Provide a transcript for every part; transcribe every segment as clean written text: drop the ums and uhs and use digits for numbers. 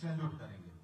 Salute करेंगे।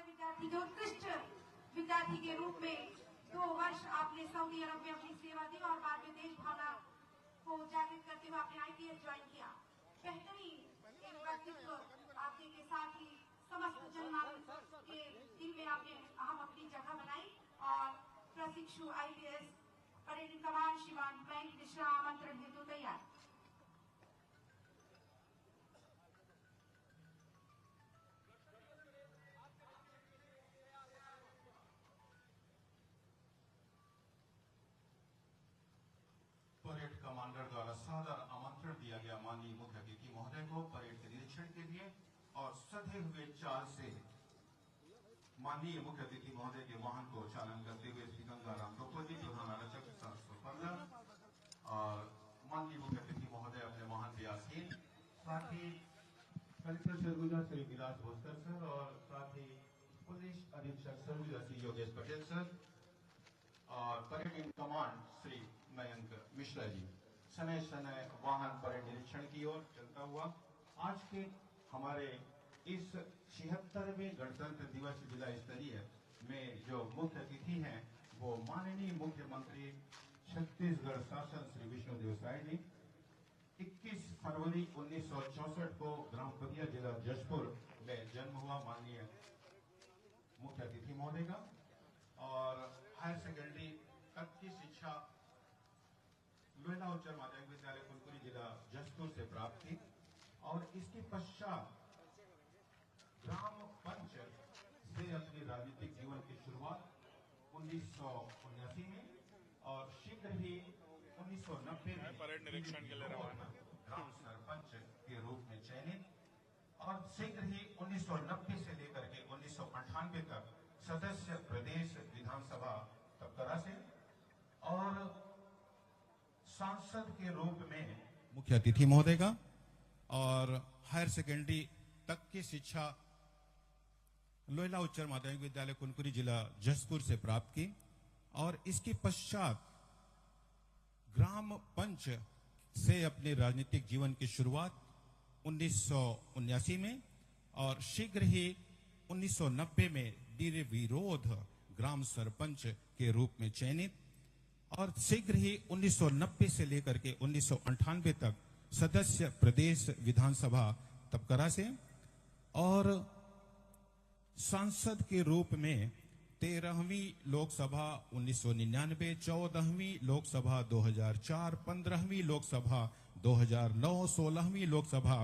विद्यार्थी जो उत्कृष्ट विद्यार्थी के रूप में 2 वर्ष आपने सऊदी अरब में अपनी सेवा दी और बाद में देश भावना को जागृत करते हुए आपने IPS ज्वाइन किया। बेहतरीन एक व्यक्तित्व आपके के साथ ही समस्त जनमानस के दिल में आपने अहम अपनी जगह बनाई और प्रशिक्षु IPS परेड कमान श्रीमान बैंक मिश्रा आमंत्रण हेतु तैयार। परेड कमांडर द्वारा सादर आमंत्रण दिया गया माननीय मुख्य अतिथि महोदय को परेड के निरीक्षण के लिए और सधे हुए चाल से माननीय मुख्य अतिथि महोदय के वाहन को चालन करते हुए श्री गंगाराम द्रौपदी प्रधान आरक्षक 715 और माननीय मुख्य अतिथि महोदय अपने वाहन पे आसीन, साथ ही कलेक्टर सरगुजा श्री विलास भास्कर सर और साथ ही पुलिस अधीक्षक सरगुजा श्री योगेश पटेल सर और parade in command Shri Mayank Mishra ji समय समय वाहन परेड निरीक्षण की ओर चलता हुआ आज के हमारे इस 76वें गणतंत्र दिवस जिला स्तरीय में जो मुख्य अतिथि हैं वो माननीय मुख्यमंत्री छत्तीसगढ़ शासन श्री विष्णुदेव साय जी। 21 फरवरी 1964 को ग्राम पदिया जिला जशपुर में जन्म हुआ माननीय मुख्य अतिथि महोदय का और हायर सेकेंडरी तक की शिक्षा लोहिला उच्च माध्यमिक विद्यालय कुनकुरी जिला जशपुर से प्राप्त की और इसके पश्चात ग्राम पंच से अपनी राजनीतिक जीवन की शुरुआत 1979 में और शीघ्र ही 1990 में परेड निरीक्षण के लिए रवाना ग्राम सरपंच के रूप में चयनित और शीघ्र ही 1990 से लेकर के 1998 तक सदस्य प्रदेश विधानसभा तपकरा से और सांसद के रूप में मुख्य अतिथि महोदय का और हायर सेकेंडरी तक की शिक्षा लोहिला उच्च माध्यमिक विद्यालय कुनकुरी जिला जशपुर से प्राप्त की और इसके पश्चात ग्राम पंच से अपने राजनीतिक जीवन की शुरुआत 1979 में और शीघ्र ही 1990 में निर्विरोध ग्राम सरपंच के रूप में चयनित और शीघ्र ही 1990 से लेकर के 1998 तक सदस्य प्रदेश विधानसभा तपकरा से और सांसद के रूप में 13वीं लोकसभा 1999, 14वीं लोकसभा 2004, 15वीं लोकसभा 2009, 16वीं लोकसभा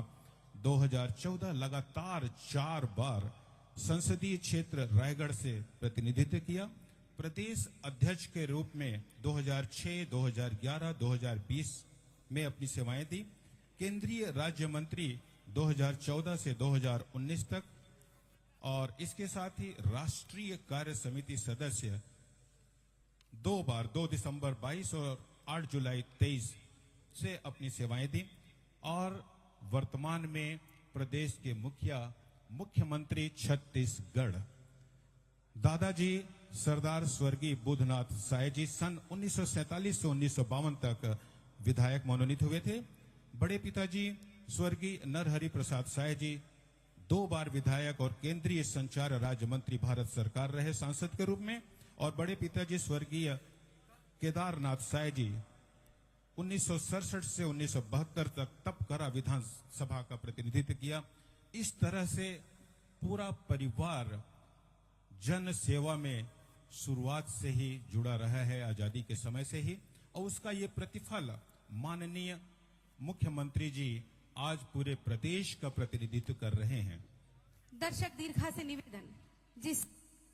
2014 लगातार 4 बार संसदीय क्षेत्र रायगढ़ से प्रतिनिधित्व किया। प्रदेश अध्यक्ष के रूप में 2006, 2011, 2020 में अपनी सेवाएं दी। केंद्रीय राज्य मंत्री 2014 से 2019 तक और इसके साथ ही राष्ट्रीय कार्य समिति सदस्य 2 बार 2 दिसंबर 22 और 8 जुलाई 23 से अपनी सेवाएं दी और वर्तमान में प्रदेश के मुख्यमंत्री छत्तीसगढ़ दादाजी सरदार स्वर्गीय बुधनाथ साय जी सन 1947 से 1952 तक विधायक मनोनीत हुए थे। बड़े पिताजी स्वर्गीय नरहरि प्रसाद साय जी 2 बार विधायक और केंद्रीय संचार राज्य मंत्री भारत सरकार रहे सांसद के रूप में। और बड़े पिताजी स्वर्गीय केदारनाथ साय जी 1967 से 1972 तक तपकरा विधानसभा का प्रतिनिधित्व किया। इस तरह से पूरा परिवार जन सेवा में शुरुआत से ही जुड़ा रहा है, आजादी के समय से ही, और उसका ये प्रतिफल माननीय मुख्यमंत्री जी आज पूरे प्रदेश का प्रतिनिधित्व कर रहे हैं। दर्शक दीर्घा से निवेदन, जिस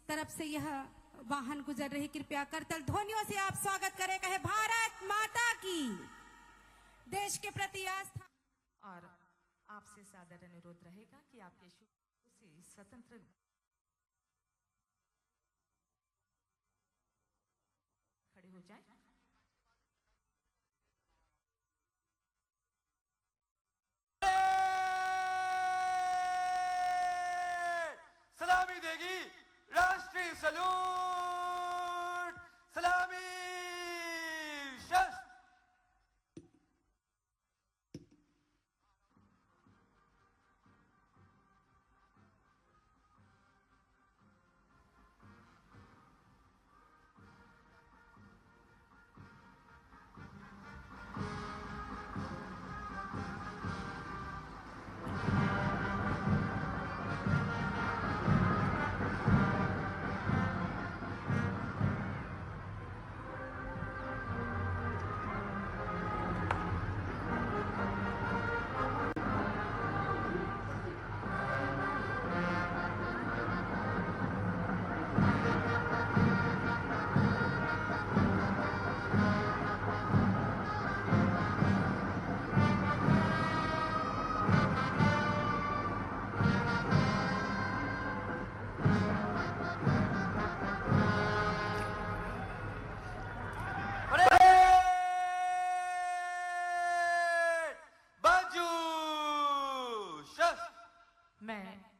तरफ से यह वाहन गुजर रही कृपया करतल ध्वनियों से आप स्वागत करें। कहे भारत माता की, देश के प्रति आस्था। और आपसे सादर अनुरोध रहेगा कि आपके शुरू से स्वतंत्र खड़े हो जाएं। सलामी देगी राष्ट्रीय सलूट, सलामी शस्त्र।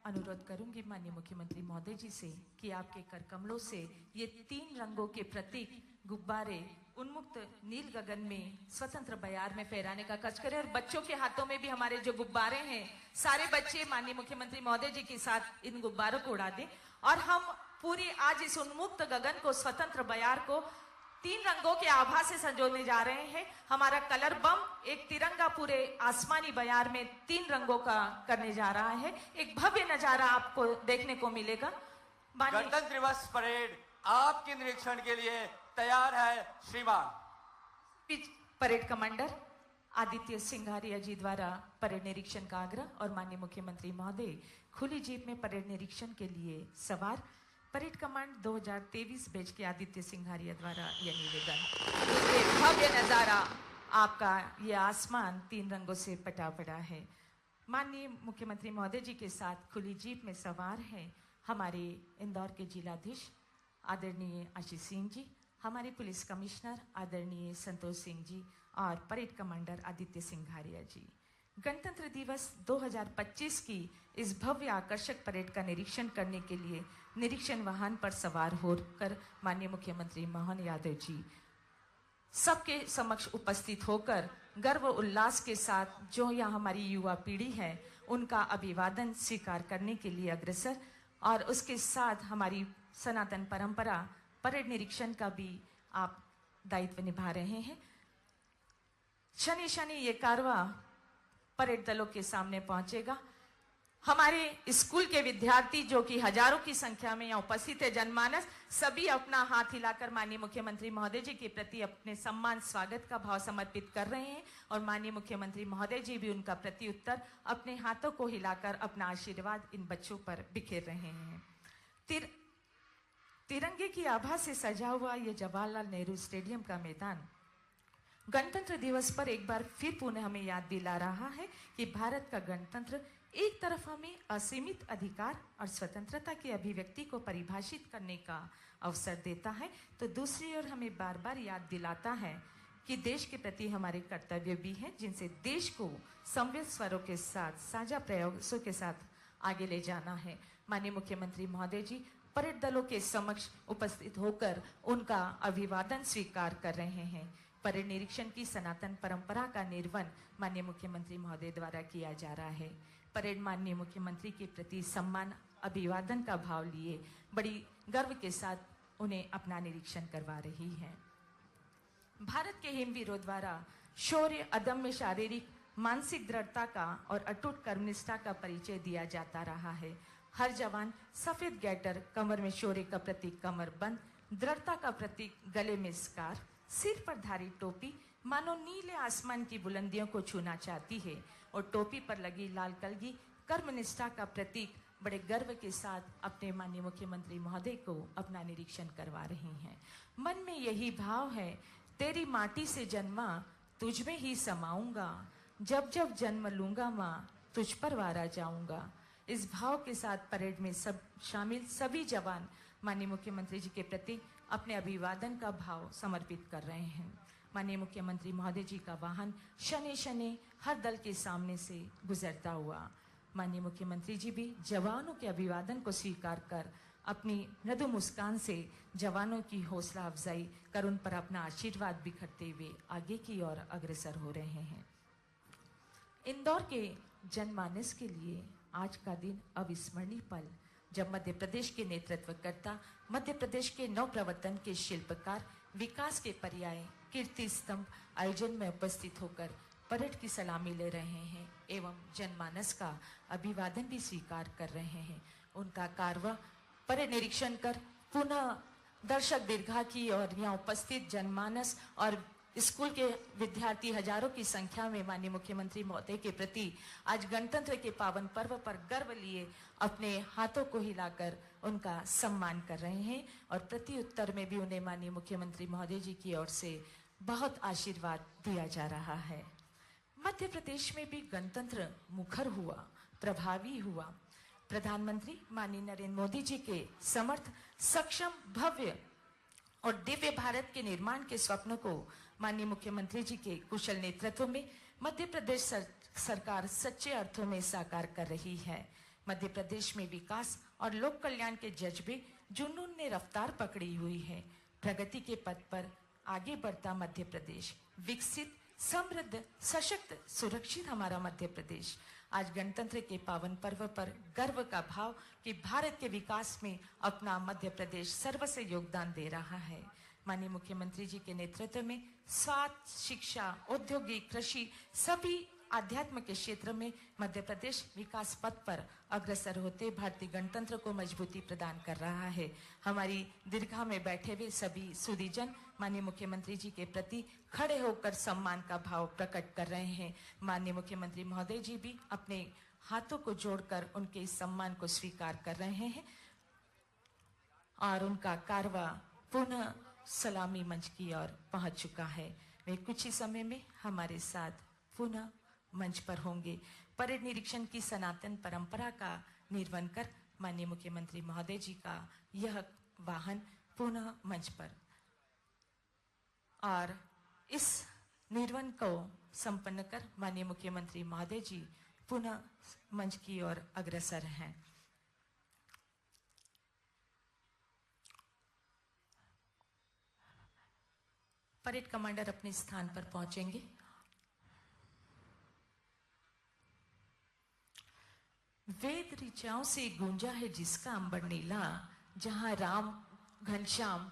अनुरोध करूंगी माननीय मुख्यमंत्री महोदय जी से कि आपके कर कमलों से ये 3 रंगों के प्रतीक गुब्बारे उन्मुक्त नील गगन में स्वतंत्र बयार में फहराने का कष्ट करें। और बच्चों के हाथों में भी हमारे जो गुब्बारे हैं, सारे बच्चे माननीय मुख्यमंत्री महोदय जी के साथ इन गुब्बारों को उड़ा दें और हम पूरी आज इस उन्मुक्त गगन को, स्वतंत्र बयार को 3 रंगों के आभा से संजोने जा रहे हैं। हमारा कलर बम एक तिरंगा पूरे आसमानी बयार में 3 रंगों का करने जा रहा है। एक भव्य नजारा आपको देखने को मिलेगा। गणतंत्र दिवस परेड आपके निरीक्षण के लिए तैयार है श्रीमान। परेड कमांडर आदित्य सिंघारिया जी द्वारा परेड निरीक्षण का आग्रह और माननीय मुख्यमंत्री महोदय खुली जीप में परेड निरीक्षण के लिए सवार। परेड कमांड 2023 बैच के आदित्य सिंघारिया द्वारा यह निवेदन। ये भव्य नजारा आपका, ये आसमान 3 रंगों से पटा पड़ा है। माननीय मुख्यमंत्री महोदय जी के साथ खुली जीप में सवार हैं हमारे इंदौर के जिलाधीश आदरणीय आशीष सिंह जी, हमारे पुलिस कमिश्नर आदरणीय संतोष सिंह जी और परेड कमांडर आदित्य सिंघारिया जी। गणतंत्र दिवस 2025 की इस भव्य आकर्षक परेड का निरीक्षण करने के लिए निरीक्षण वाहन पर सवार होकर माननीय मुख्यमंत्री मोहन यादव जी सबके समक्ष उपस्थित होकर गर्व उल्लास के साथ जो यहाँ हमारी युवा पीढ़ी है उनका अभिवादन स्वीकार करने के लिए अग्रसर, और उसके साथ हमारी सनातन परंपरा परेड निरीक्षण का भी आप दायित्व निभा रहे हैं। शनि शनि ये कारवां परेड दलों के सामने पहुंचेगा। हमारे स्कूल के विद्यार्थी जो कि हजारों की संख्या में यहाँ उपस्थित है, जनमानस सभी अपना हाथ हिलाकर माननीय मुख्यमंत्री महोदय जी के प्रति अपने सम्मान स्वागत का भाव समर्पित कर रहे हैं और माननीय मुख्यमंत्री महोदय जी भी उनका प्रत्युत्तर अपने हाथों को हिलाकर अपना आशीर्वाद इन बच्चों पर बिखेर रहे हैं। तिरंगे की आभा से सजा हुआ ये जवाहरलाल नेहरू स्टेडियम का मैदान गणतंत्र दिवस पर एक बार फिर पुनः हमें याद दिला रहा है कि भारत का गणतंत्र एक तरफ हमें असीमित अधिकार और स्वतंत्रता की अभिव्यक्ति को परिभाषित करने का अवसर देता है, तो दूसरी ओर हमें बार बार याद दिलाता है कि देश के प्रति हमारे कर्तव्य भी हैं, जिनसे देश को संवित स्वरों के साथ, साझा प्रयासों के साथ आगे ले जाना है। माननीय मुख्यमंत्री महोदय जी परेड दलों के समक्ष उपस्थित होकर उनका अभिवादन स्वीकार कर रहे हैं। परेड निरीक्षण की सनातन परंपरा का निर्वहन माननीय मुख्यमंत्री महोदय द्वारा किया जा रहा है। परेड माननीय मुख्यमंत्री के प्रति सम्मान अभिवादन का भाव लिए बड़ी गर्व के साथ उन्हें अपना निरीक्षण करवा रही है। भारत के हिमवीरों द्वारा शौर्य, अदम्य शारीरिक मानसिक दृढ़ता का और अटूट कर्मनिष्ठा का परिचय दिया जाता रहा है। हर जवान सफेद गैटर, कमर में शौर्य का प्रतीक कमरबंद, दृढ़ता का प्रतीक गले में स्कार, सिर पर धारी टोपी मानो नीले आसमान की बुलंदियों को छूना चाहती है, और टोपी पर लगी लाल कलगी कर्मनिष्ठा का प्रतीक बड़े गर्व के साथ अपने माननीय मुख्यमंत्री महोदय को अपना निरीक्षण करवा रही हैं। मन में यही भाव है, तेरी माटी से जन्मा तुझ में ही समाऊंगा, जब जब जन्म लूंगा माँ तुझ पर वारा जाऊंगा। इस भाव के साथ परेड में शामिल सभी जवान माननीय मुख्यमंत्री जी के प्रति अपने अभिवादन का भाव समर्पित कर रहे हैं। माननीय मुख्यमंत्री महोदय जी का वाहन शनि शनि हर दल के सामने से गुजरता हुआ माननीय मुख्यमंत्री जी भी जवानों के अभिवादन को स्वीकार कर अपनी मृदु मुस्कान से जवानों की हौसला अफजाई कर उन पर अपना आशीर्वाद बिखरते हुए आगे की ओर अग्रसर हो रहे हैं। इंदौर के जनमानस के लिए आज का दिन अविस्मरणीय पल, जब मध्य प्रदेश के नेतृत्वकर्ता, मध्य प्रदेश के नवप्रवर्तन के शिल्पकार, विकास के पर्याय कीर्ति स्तंभ आयोजन में उपस्थित होकर परेड की सलामी ले रहे हैं एवं जनमानस का अभिवादन भी स्वीकार कर रहे हैं। उनका कारवा परेड निरीक्षण कर पुनः दर्शक दीर्घा की और यहाँ उपस्थित जनमानस और स्कूल के विद्यार्थी हजारों की संख्या में माननीय मुख्यमंत्री महोदय के प्रति आज गणतंत्र के पावन पर्व पर गर्व लिए अपने हाथों को हिलाकर उनका सम्मान कर रहे हैं, और प्रति उत्तर में भी उन्हें माननीय मुख्यमंत्री महोदय जी की ओर से बहुत आशीर्वाद दिया जा रहा है। मध्य प्रदेश में भी गणतंत्र मुखर हुआ, प्रभावी हुआ। प्रधानमंत्री माननीय नरेंद्र मोदी जी के समर्थ, सक्षम, भव्य और दिव्य भारत के निर्माण के स्वप्न को माननीय मुख्यमंत्री जी के कुशल नेतृत्व में मध्य प्रदेश सरकार सच्चे अर्थों में साकार कर रही है। मध्य प्रदेश में विकास और लोक कल्याण के जज्बे जुनून ने रफ्तार पकड़ी हुई है। प्रगति के पथ पर आगे बढ़ता मध्य प्रदेश, विकसित, समृद्ध, सशक्त, सुरक्षित हमारा मध्य प्रदेश आज गणतंत्र के पावन पर्व पर गर्व का भाव कि भारत के विकास में अपना मध्य प्रदेश सर्वस्व योगदान दे रहा है। माननीय मुख्यमंत्री जी के नेतृत्व में स्वास्थ्य, शिक्षा, औद्योगिक, कृषि सभी आध्यात्म के क्षेत्र में मध्य प्रदेश विकास पथ पर अग्रसर होते भारतीय गणतंत्र को मजबूती प्रदान कर रहा है। हमारी दीर्घा में बैठे हुए सभी सुधीजन माननीय मुख्यमंत्री जी के प्रति खड़े होकर सम्मान का भाव प्रकट कर रहे हैं। माननीय मुख्यमंत्री महोदय जी भी अपने हाथों को जोड़कर उनके इस सम्मान को स्वीकार कर रहे हैं और उनका कारवा पुनः सलामी मंच की ओर पहुंच चुका है। वे कुछ ही समय में हमारे साथ पुनः मंच पर होंगे। परेड निरीक्षण की सनातन परंपरा का निर्वहन कर माननीय मुख्यमंत्री महोदय जी का यह वाहन पुनः मंच पर, और इस निर्वहन को संपन्न कर माननीय मुख्यमंत्री महोदय जी पुनः मंच की ओर अग्रसर हैं। परेड कमांडर अपने स्थान पर पहुंचेंगे। वेद ऋचाओं से गूंजा है जिसका अंबर नीला, जहां राम घनश्याम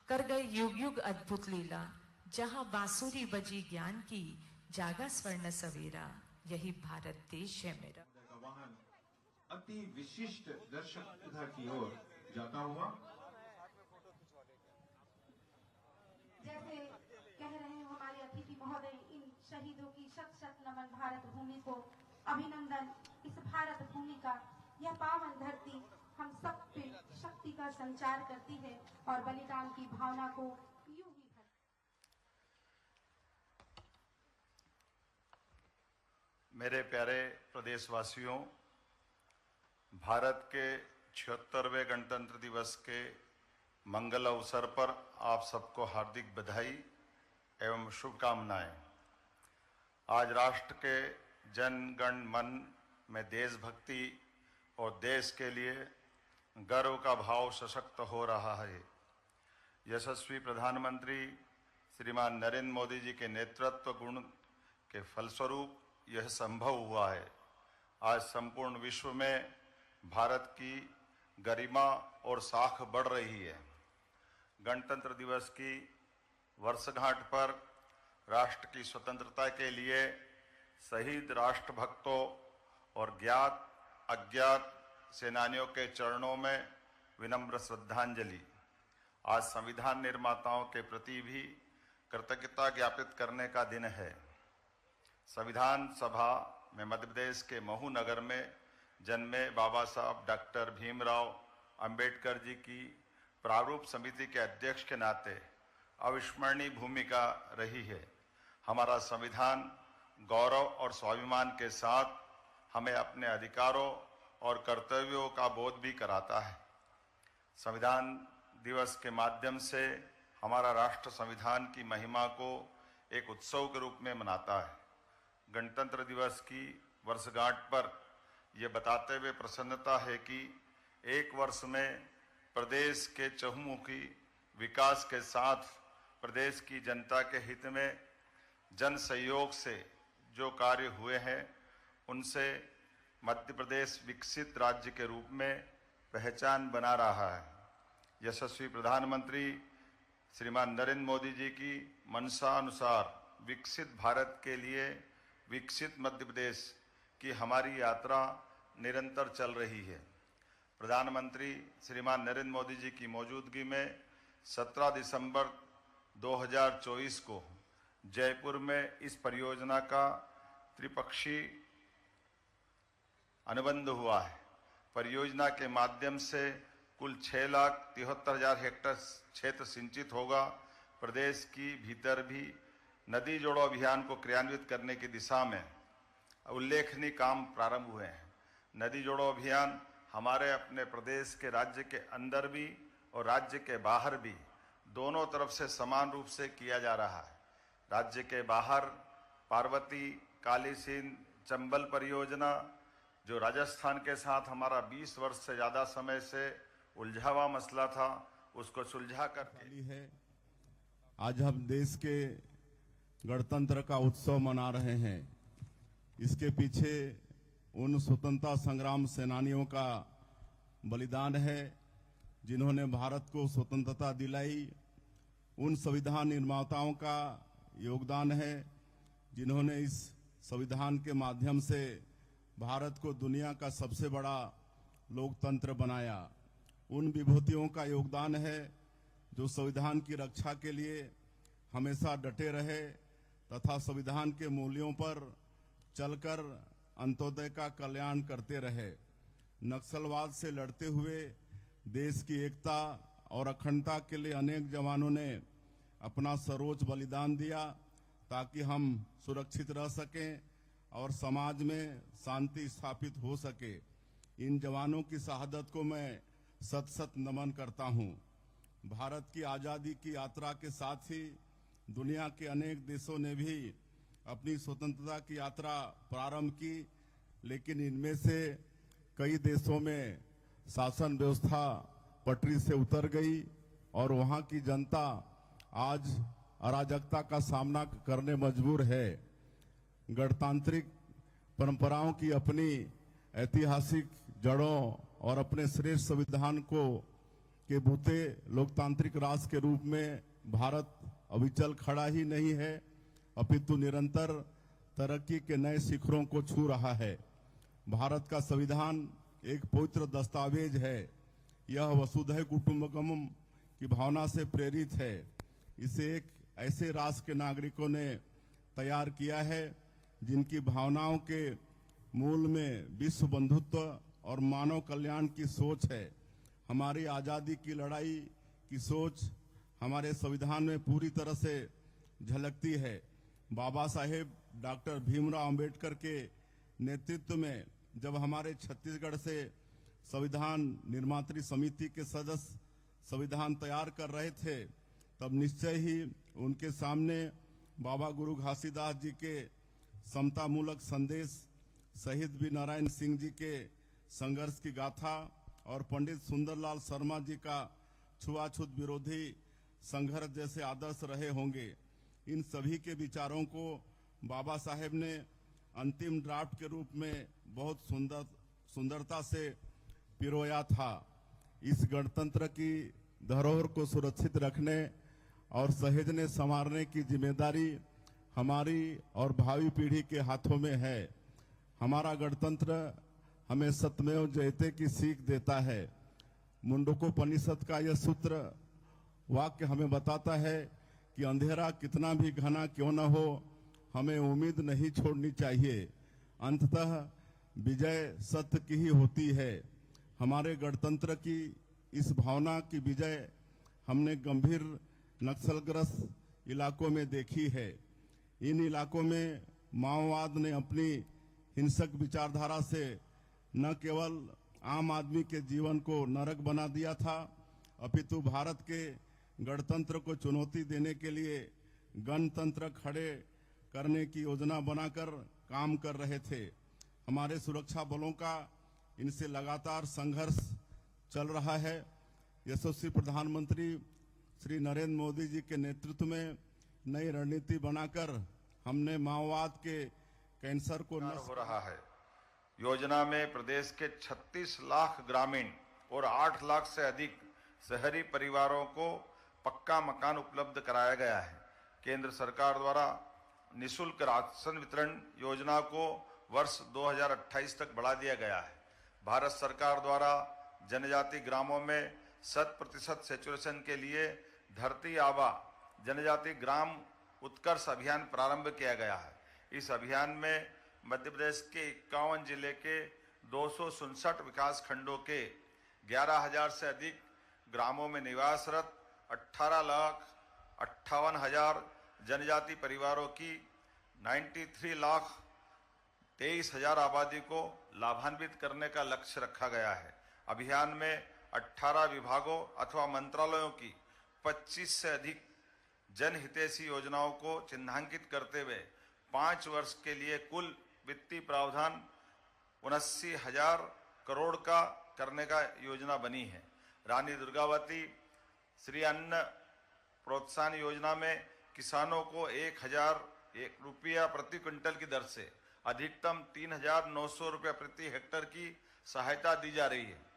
कर गए युग युग अद्भुत लीला, जहां बांसुरी बजी ज्ञान की जागा स्वर्ण सवेरा, यही भारत देश है मेरा। वाहन अति विशिष्ट दर्शक उधर की ओर जाता हुआ, जैसे कह रहे हैं हमारे अतिथि महोदय, इन शहीदों की शत शत नमन। भारत भूमि को अभिनंदन। इस भारत भूमि का यह पावन धरती हम सब पे शक्ति का संचार करती है और बलिदान की भावना को यूं ही मेरे प्यारे प्रदेशवासियों, भारत के 76वें गणतंत्र दिवस के मंगल अवसर पर आप सबको हार्दिक बधाई एवं शुभकामनाएं। आज राष्ट्र के जन गण मन में देशभक्ति और देश के लिए गर्व का भाव सशक्त हो रहा है। यशस्वी प्रधानमंत्री श्रीमान नरेंद्र मोदी जी के नेतृत्व गुण के फलस्वरूप यह संभव हुआ है। आज संपूर्ण विश्व में भारत की गरिमा और साख बढ़ रही है। गणतंत्र दिवस की वर्षगांठ पर राष्ट्र की स्वतंत्रता के लिए शहीद राष्ट्रभक्तों और ज्ञात अज्ञात सेनानियों के चरणों में विनम्र श्रद्धांजलि। आज संविधान निर्माताओं के प्रति भी कृतज्ञता ज्ञापित करने का दिन है। संविधान सभा में मध्य प्रदेश के महू नगर में जन्मे बाबा साहब डॉक्टर भीमराव अंबेडकर जी की प्रारूप समिति के अध्यक्ष के नाते अविस्मरणीय भूमिका रही है। हमारा संविधान गौरव और स्वाभिमान के साथ हमें अपने अधिकारों और कर्तव्यों का बोध भी कराता है। संविधान दिवस के माध्यम से हमारा राष्ट्र संविधान की महिमा को एक उत्सव के रूप में मनाता है। गणतंत्र दिवस की वर्षगांठ पर यह बताते हुए प्रसन्नता है कि एक वर्ष में प्रदेश के चहुमुखी विकास के साथ प्रदेश की जनता के हित में जन सहयोग से जो कार्य हुए हैं उनसे मध्य प्रदेश विकसित राज्य के रूप में पहचान बना रहा है। यशस्वी प्रधानमंत्री श्रीमान नरेंद्र मोदी जी की मंशा अनुसार विकसित भारत के लिए विकसित मध्य प्रदेश की हमारी यात्रा निरंतर चल रही है। प्रधानमंत्री श्रीमान नरेंद्र मोदी जी की मौजूदगी में 17 दिसंबर 2024 को जयपुर में इस परियोजना का त्रिपक्षीय अनुबंध हुआ है। परियोजना के माध्यम से कुल 6,73,000 हेक्टेयर क्षेत्र सिंचित होगा। प्रदेश की भीतर भी नदी जोड़ो अभियान को क्रियान्वित करने की दिशा में उल्लेखनीय काम प्रारंभ हुए हैं। नदी जोड़ो अभियान हमारे अपने प्रदेश के राज्य के अंदर भी और राज्य के बाहर भी दोनों तरफ से समान रूप से किया जा रहा है। राज्य के बाहर पार्वती काली सिंध चंबल परियोजना जो राजस्थान के साथ हमारा 20 वर्ष से ज़्यादा समय से उलझा हुआ मसला था, उसको सुलझा करके है। आज हम देश के गणतंत्र का उत्सव मना रहे हैं। इसके पीछे उन स्वतंत्रता संग्राम सेनानियों का बलिदान है जिन्होंने भारत को स्वतंत्रता दिलाई। उन संविधान निर्माताओं का योगदान है जिन्होंने इस संविधान के माध्यम से भारत को दुनिया का सबसे बड़ा लोकतंत्र बनाया। उन विभूतियों का योगदान है जो संविधान की रक्षा के लिए हमेशा डटे रहे तथा संविधान के मूल्यों पर चलकर अंत्योदय का कल्याण करते रहे। नक्सलवाद से लड़ते हुए देश की एकता और अखंडता के लिए अनेक जवानों ने अपना सर्वोच्च बलिदान दिया ताकि हम सुरक्षित रह सकें और समाज में शांति स्थापित हो सके। इन जवानों की शहादत को मैं सत सत नमन करता हूं। भारत की आज़ादी की यात्रा के साथ ही दुनिया के अनेक देशों ने भी अपनी स्वतंत्रता की यात्रा प्रारंभ की, लेकिन इनमें से कई देशों में शासन व्यवस्था पटरी से उतर गई और वहां की जनता आज अराजकता का सामना करने मजबूर है। गणतांत्रिक परंपराओं की अपनी ऐतिहासिक जड़ों और अपने श्रेष्ठ संविधान को के बूते लोकतांत्रिक राष्ट्र के रूप में भारत अविचल खड़ा ही नहीं है, अपितु निरंतर तरक्की के नए शिखरों को छू रहा है। भारत का संविधान एक पवित्र दस्तावेज है। यह वसुधैव कुटुंबकम की भावना से प्रेरित है। इसे एक ऐसे राष्ट्र के नागरिकों ने तैयार किया है जिनकी भावनाओं के मूल में विश्व बंधुत्व और मानव कल्याण की सोच है। हमारी आज़ादी की लड़ाई की सोच हमारे संविधान में पूरी तरह से झलकती है। बाबा साहेब डॉक्टर भीमराव अंबेडकर के नेतृत्व में जब हमारे छत्तीसगढ़ से संविधान निर्मात्री समिति के सदस्य संविधान तैयार कर रहे थे, तब निश्चय ही उनके सामने बाबा गुरु घासीदास जी के समतामूलक संदेश, शहीद वी नारायण सिंह जी के संघर्ष की गाथा और पंडित सुंदरलाल शर्मा जी का छुआछूत विरोधी संघर्ष जैसे आदर्श रहे होंगे। इन सभी के विचारों को बाबा साहेब ने अंतिम ड्राफ्ट के रूप में बहुत सुंदरता से पिरोया था। इस गणतंत्र की धरोहर को सुरक्षित रखने और सहेजने संवारने की जिम्मेदारी हमारी और भावी पीढ़ी के हाथों में है। हमारा गणतंत्र हमें सत्यमेव जयते की सीख देता है। मुंडकोपनिषद का यह सूत्र वाक्य हमें बताता है कि अंधेरा कितना भी घना क्यों न हो, हमें उम्मीद नहीं छोड़नी चाहिए। अंततः विजय सत्य की ही होती है। हमारे गणतंत्र की इस भावना की विजय हमने गंभीर नक्सलग्रस्त इलाकों में देखी है। इन इलाकों में माओवाद ने अपनी हिंसक विचारधारा से न केवल आम आदमी के जीवन को नरक बना दिया था, अपितु भारत के गणतंत्र को चुनौती देने के लिए गणतंत्र खड़े करने की योजना बनाकर काम कर रहे थे। हमारे सुरक्षा बलों का इनसे लगातार संघर्ष चल रहा है। यशस्वी प्रधानमंत्री श्री नरेंद्र मोदी जी के नेतृत्व में नई रणनीति बनाकर हमने माओवाद के कैंसर को हो रहा है। योजना में प्रदेश के 36 लाख ग्रामीण और 8 लाख से अधिक शहरी परिवारों को पक्का मकान उपलब्ध कराया गया है। केंद्र सरकार द्वारा निःशुल्क राशन वितरण योजना को वर्ष 2028 तक बढ़ा दिया गया है। भारत सरकार द्वारा जनजाति ग्रामों में 100% सैचुरेशन के लिए धरती आबा जनजाति ग्राम उत्कर्ष अभियान प्रारंभ किया गया है। इस अभियान में मध्य प्रदेश के 51 जिले के 267 विकास खंडों के 11,000 से अधिक ग्रामों में निवासरत 18,58,000 जनजाति परिवारों की 93,23,000 आबादी को लाभान्वित करने का लक्ष्य रखा गया है। अभियान में 18 विभागों अथवा मंत्रालयों की 25 से अधिक जनहितैषी योजनाओं को चिन्हांकित करते हुए 5 वर्ष के लिए कुल वित्तीय प्रावधान 79,000 करोड़ का करने का योजना बनी है। रानी दुर्गावती श्री अन्न प्रोत्साहन योजना में किसानों को 1,000 रुपया प्रति क्विंटल की दर से अधिकतम 3,900 रुपया प्रति हेक्टर की सहायता दी जा रही है।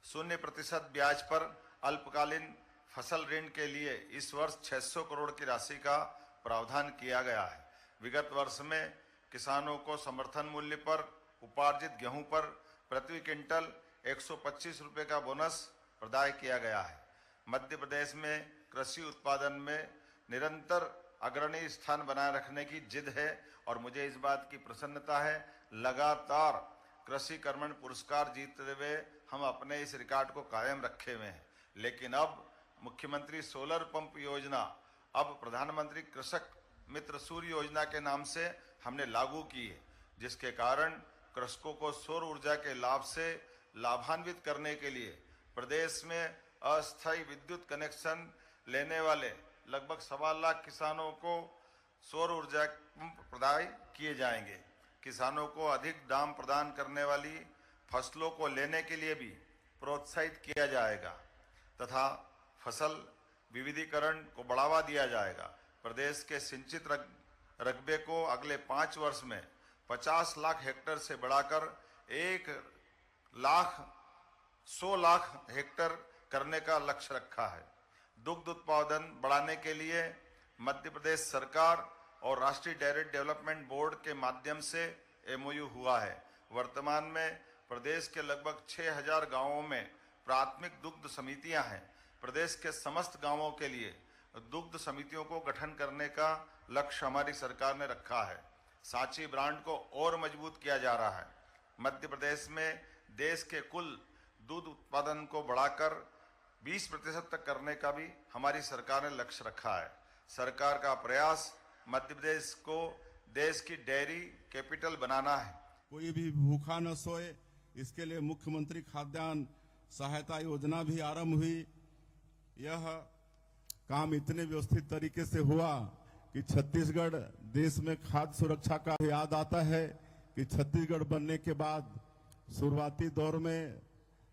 0% ब्याज पर अल्पकालीन फसल ऋण के लिए इस वर्ष 600 करोड़ की राशि का प्रावधान किया गया है। विगत वर्ष में किसानों को समर्थन मूल्य पर उपार्जित गेहूं पर प्रति क्विंटल 125 रुपये का बोनस प्रदान किया गया है। मध्य प्रदेश में कृषि उत्पादन में निरंतर अग्रणी स्थान बनाए रखने की जिद है और मुझे इस बात की प्रसन्नता है, लगातार कृषि कर्मण पुरस्कार जीतते हुए हम अपने इस रिकॉर्ड को कायम रखे हुए हैं। लेकिन अब मुख्यमंत्री सोलर पंप योजना अब प्रधानमंत्री कृषक मित्र सूर्य योजना के नाम से हमने लागू की है, जिसके कारण कृषकों को सौर ऊर्जा के लाभ से लाभान्वित करने के लिए प्रदेश में अस्थायी विद्युत कनेक्शन लेने वाले लगभग 1.25 लाख किसानों को सौर ऊर्जा पंप प्रदान किए जाएंगे। किसानों को अधिक दाम प्रदान करने वाली फसलों को लेने के लिए भी प्रोत्साहित किया जाएगा तथा फसल विविधीकरण को बढ़ावा दिया जाएगा। प्रदेश के सिंचित रकबे को अगले 5 वर्ष में 50 लाख हेक्टेयर से बढ़ाकर 1,00,100 लाख हेक्टेयर करने का लक्ष्य रखा है। दुग्ध उत्पादन बढ़ाने के लिए मध्य प्रदेश सरकार और राष्ट्रीय डेयरी डेवलपमेंट बोर्ड के माध्यम से MOU हुआ है। वर्तमान में प्रदेश के लगभग 6,000 गांवों में प्राथमिक दुग्ध समितियां हैं। प्रदेश के समस्त गांवों के लिए दुग्ध समितियों को गठन करने का लक्ष्य हमारी सरकार ने रखा है। सांची ब्रांड को और मजबूत किया जा रहा है। मध्य प्रदेश में देश के कुल दूध उत्पादन को बढ़ाकर 20% तक करने का भी हमारी सरकार ने लक्ष्य रखा है। सरकार का प्रयास मध्य प्रदेश को देश की डेयरी कैपिटल बनाना है। कोई भी भूखा न सोए, इसके लिए मुख्यमंत्री खाद्यान्न सहायता योजना भी आरंभ हुई। यह काम इतने व्यवस्थित तरीके से हुआ कि छत्तीसगढ़ देश में खाद्य सुरक्षा का याद आता है कि छत्तीसगढ़ बनने के बाद शुरुआती दौर में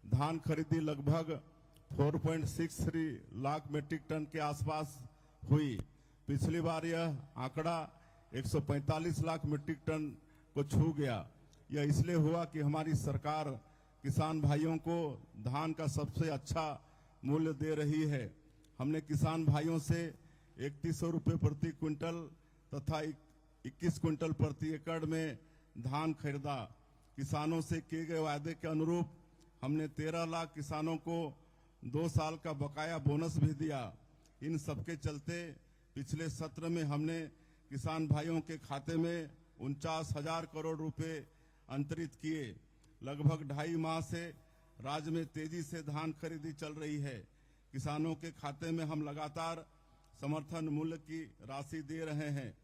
धान खरीदी लगभग 4.63 लाख मीट्रिक टन के आसपास हुई। पिछली बार यह आंकड़ा 145 लाख मीट्रिक टन को छू गया। यह इसलिए हुआ कि हमारी सरकार किसान भाइयों को धान का सबसे अच्छा मूल्य दे रही है। हमने किसान भाइयों से 3100 रुपये प्रति क्विंटल तथा 21 क्विंटल प्रति एकड़ में धान खरीदा। किसानों से किए गए वायदे के अनुरूप हमने 13 लाख किसानों को 2 साल का बकाया बोनस भी दिया। इन सबके चलते पिछले सत्र में हमने किसान भाइयों के खाते में 49,000 करोड़ रुपए अंतरित किए। लगभग 2.5 माह से राज्य में तेजी से धान खरीदी चल रही है। किसानों के खाते में हम लगातार समर्थन मूल्य की राशि दे रहे हैं।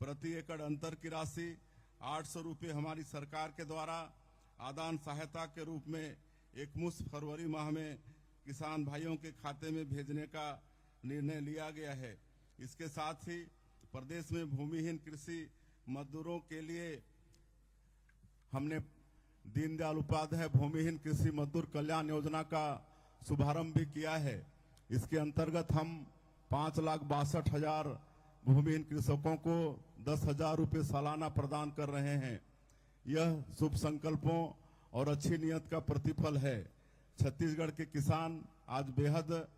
प्रति एकड़ अंतर की राशि 800 रुपये हमारी सरकार के द्वारा आदान सहायता के रूप में एकमुश्त फरवरी माह में किसान भाइयों के खाते में भेजने का निर्णय लिया गया है। इसके साथ ही प्रदेश में भूमिहीन कृषि मजदूरों के लिए हमने दीनदयाल उपाध्याय भूमिहीन कृषि मजदूर कल्याण योजना का शुभारंभ भी किया है। इसके अंतर्गत हम 5,62,000 भूमिहीन कृषकों को 10,000 रुपये सालाना प्रदान कर रहे हैं। यह शुभ संकल्पों और अच्छी नियत का प्रतिफल है। छत्तीसगढ़ के किसान आज बेहद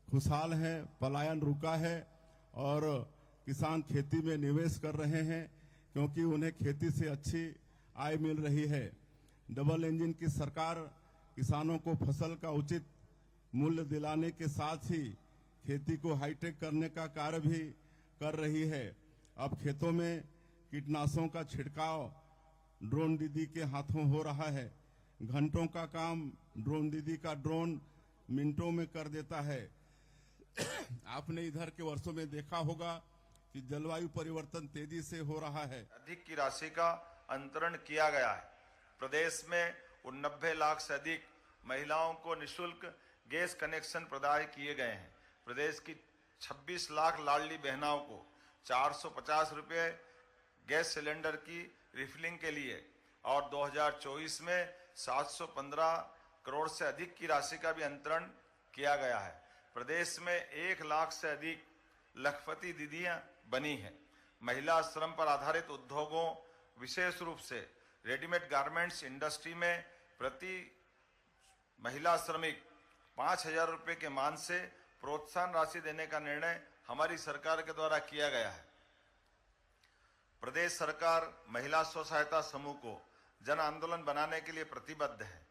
खुशहाल हैं, पलायन रुका है और किसान खेती में निवेश कर रहे हैं क्योंकि उन्हें खेती से अच्छी आय मिल रही है। डबल इंजन की सरकार किसानों को फसल का उचित मूल्य दिलाने के साथ ही खेती को हाईटेक करने का कार्य भी कर रही है। अब खेतों में कीटनाशकों का छिड़काव ड्रोन दीदी के हाथों हो रहा है। घंटों का काम ड्रोन दीदी का ड्रोन मिनटों में कर देता है। आपने इधर के वर्षों में देखा होगा कि जलवायु परिवर्तन तेजी से हो रहा है। अधिक की राशि का अंतरण किया गया है। प्रदेश में 90 लाख से अधिक महिलाओं को निःशुल्क गैस कनेक्शन प्रदान किए गए हैं। प्रदेश की 26 लाख लाडली बहनाओं को 450 रुपये गैस सिलेंडर की रिफिलिंग के लिए और 2024 में 715 करोड़ से अधिक की राशि का भी अंतरण किया गया है। प्रदेश में 1 लाख से अधिक लखपति दीदियां बनी हैं। महिला श्रम पर आधारित उद्योगों, विशेष रूप से रेडीमेड गारमेंट्स इंडस्ट्री में प्रति महिला श्रमिक 5,000 रुपये के मान से प्रोत्साहन राशि देने का निर्णय हमारी सरकार के द्वारा किया गया है। प्रदेश सरकार महिला स्व सहायता समूह को जन आंदोलन बनाने के लिए प्रतिबद्ध है।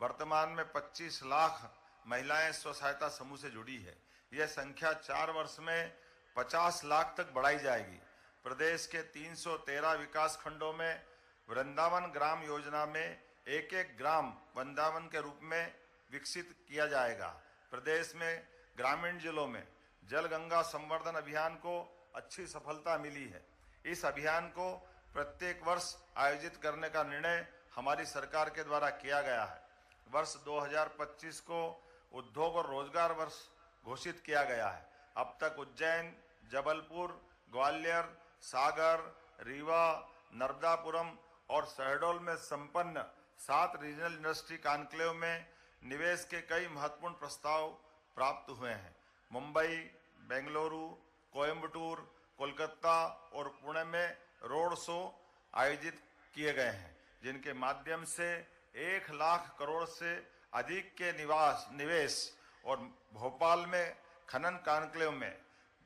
वर्तमान में 25 लाख महिलाएं स्व सहायता समूह से जुड़ी है। यह संख्या 4 वर्ष में 50 लाख तक बढ़ाई जाएगी। प्रदेश के 313 विकास खंडों में वृंदावन ग्राम योजना में एक ग्राम वृंदावन के रूप में विकसित किया जाएगा। प्रदेश में ग्रामीण जिलों में जल गंगा संवर्धन अभियान को अच्छी सफलता मिली है। इस अभियान को प्रत्येक वर्ष आयोजित करने का निर्णय हमारी सरकार के द्वारा किया गया है। वर्ष 2025 को उद्योग और रोजगार वर्ष घोषित किया गया है। अब तक उज्जैन, जबलपुर, ग्वालियर, सागर, रीवा, नर्मदापुरम और शहडोल में संपन्न 7 रीजनल इंडस्ट्री कॉन्क्लेव में निवेश के कई महत्वपूर्ण प्रस्ताव प्राप्त हुए हैं। मुंबई, बेंगलुरु, कोयम्बटूर, कोलकाता और पुणे में रोड शो आयोजित किए गए हैं, जिनके माध्यम से 1 लाख करोड़ से अधिक के निवेश और भोपाल में खनन कॉन्क्लेव में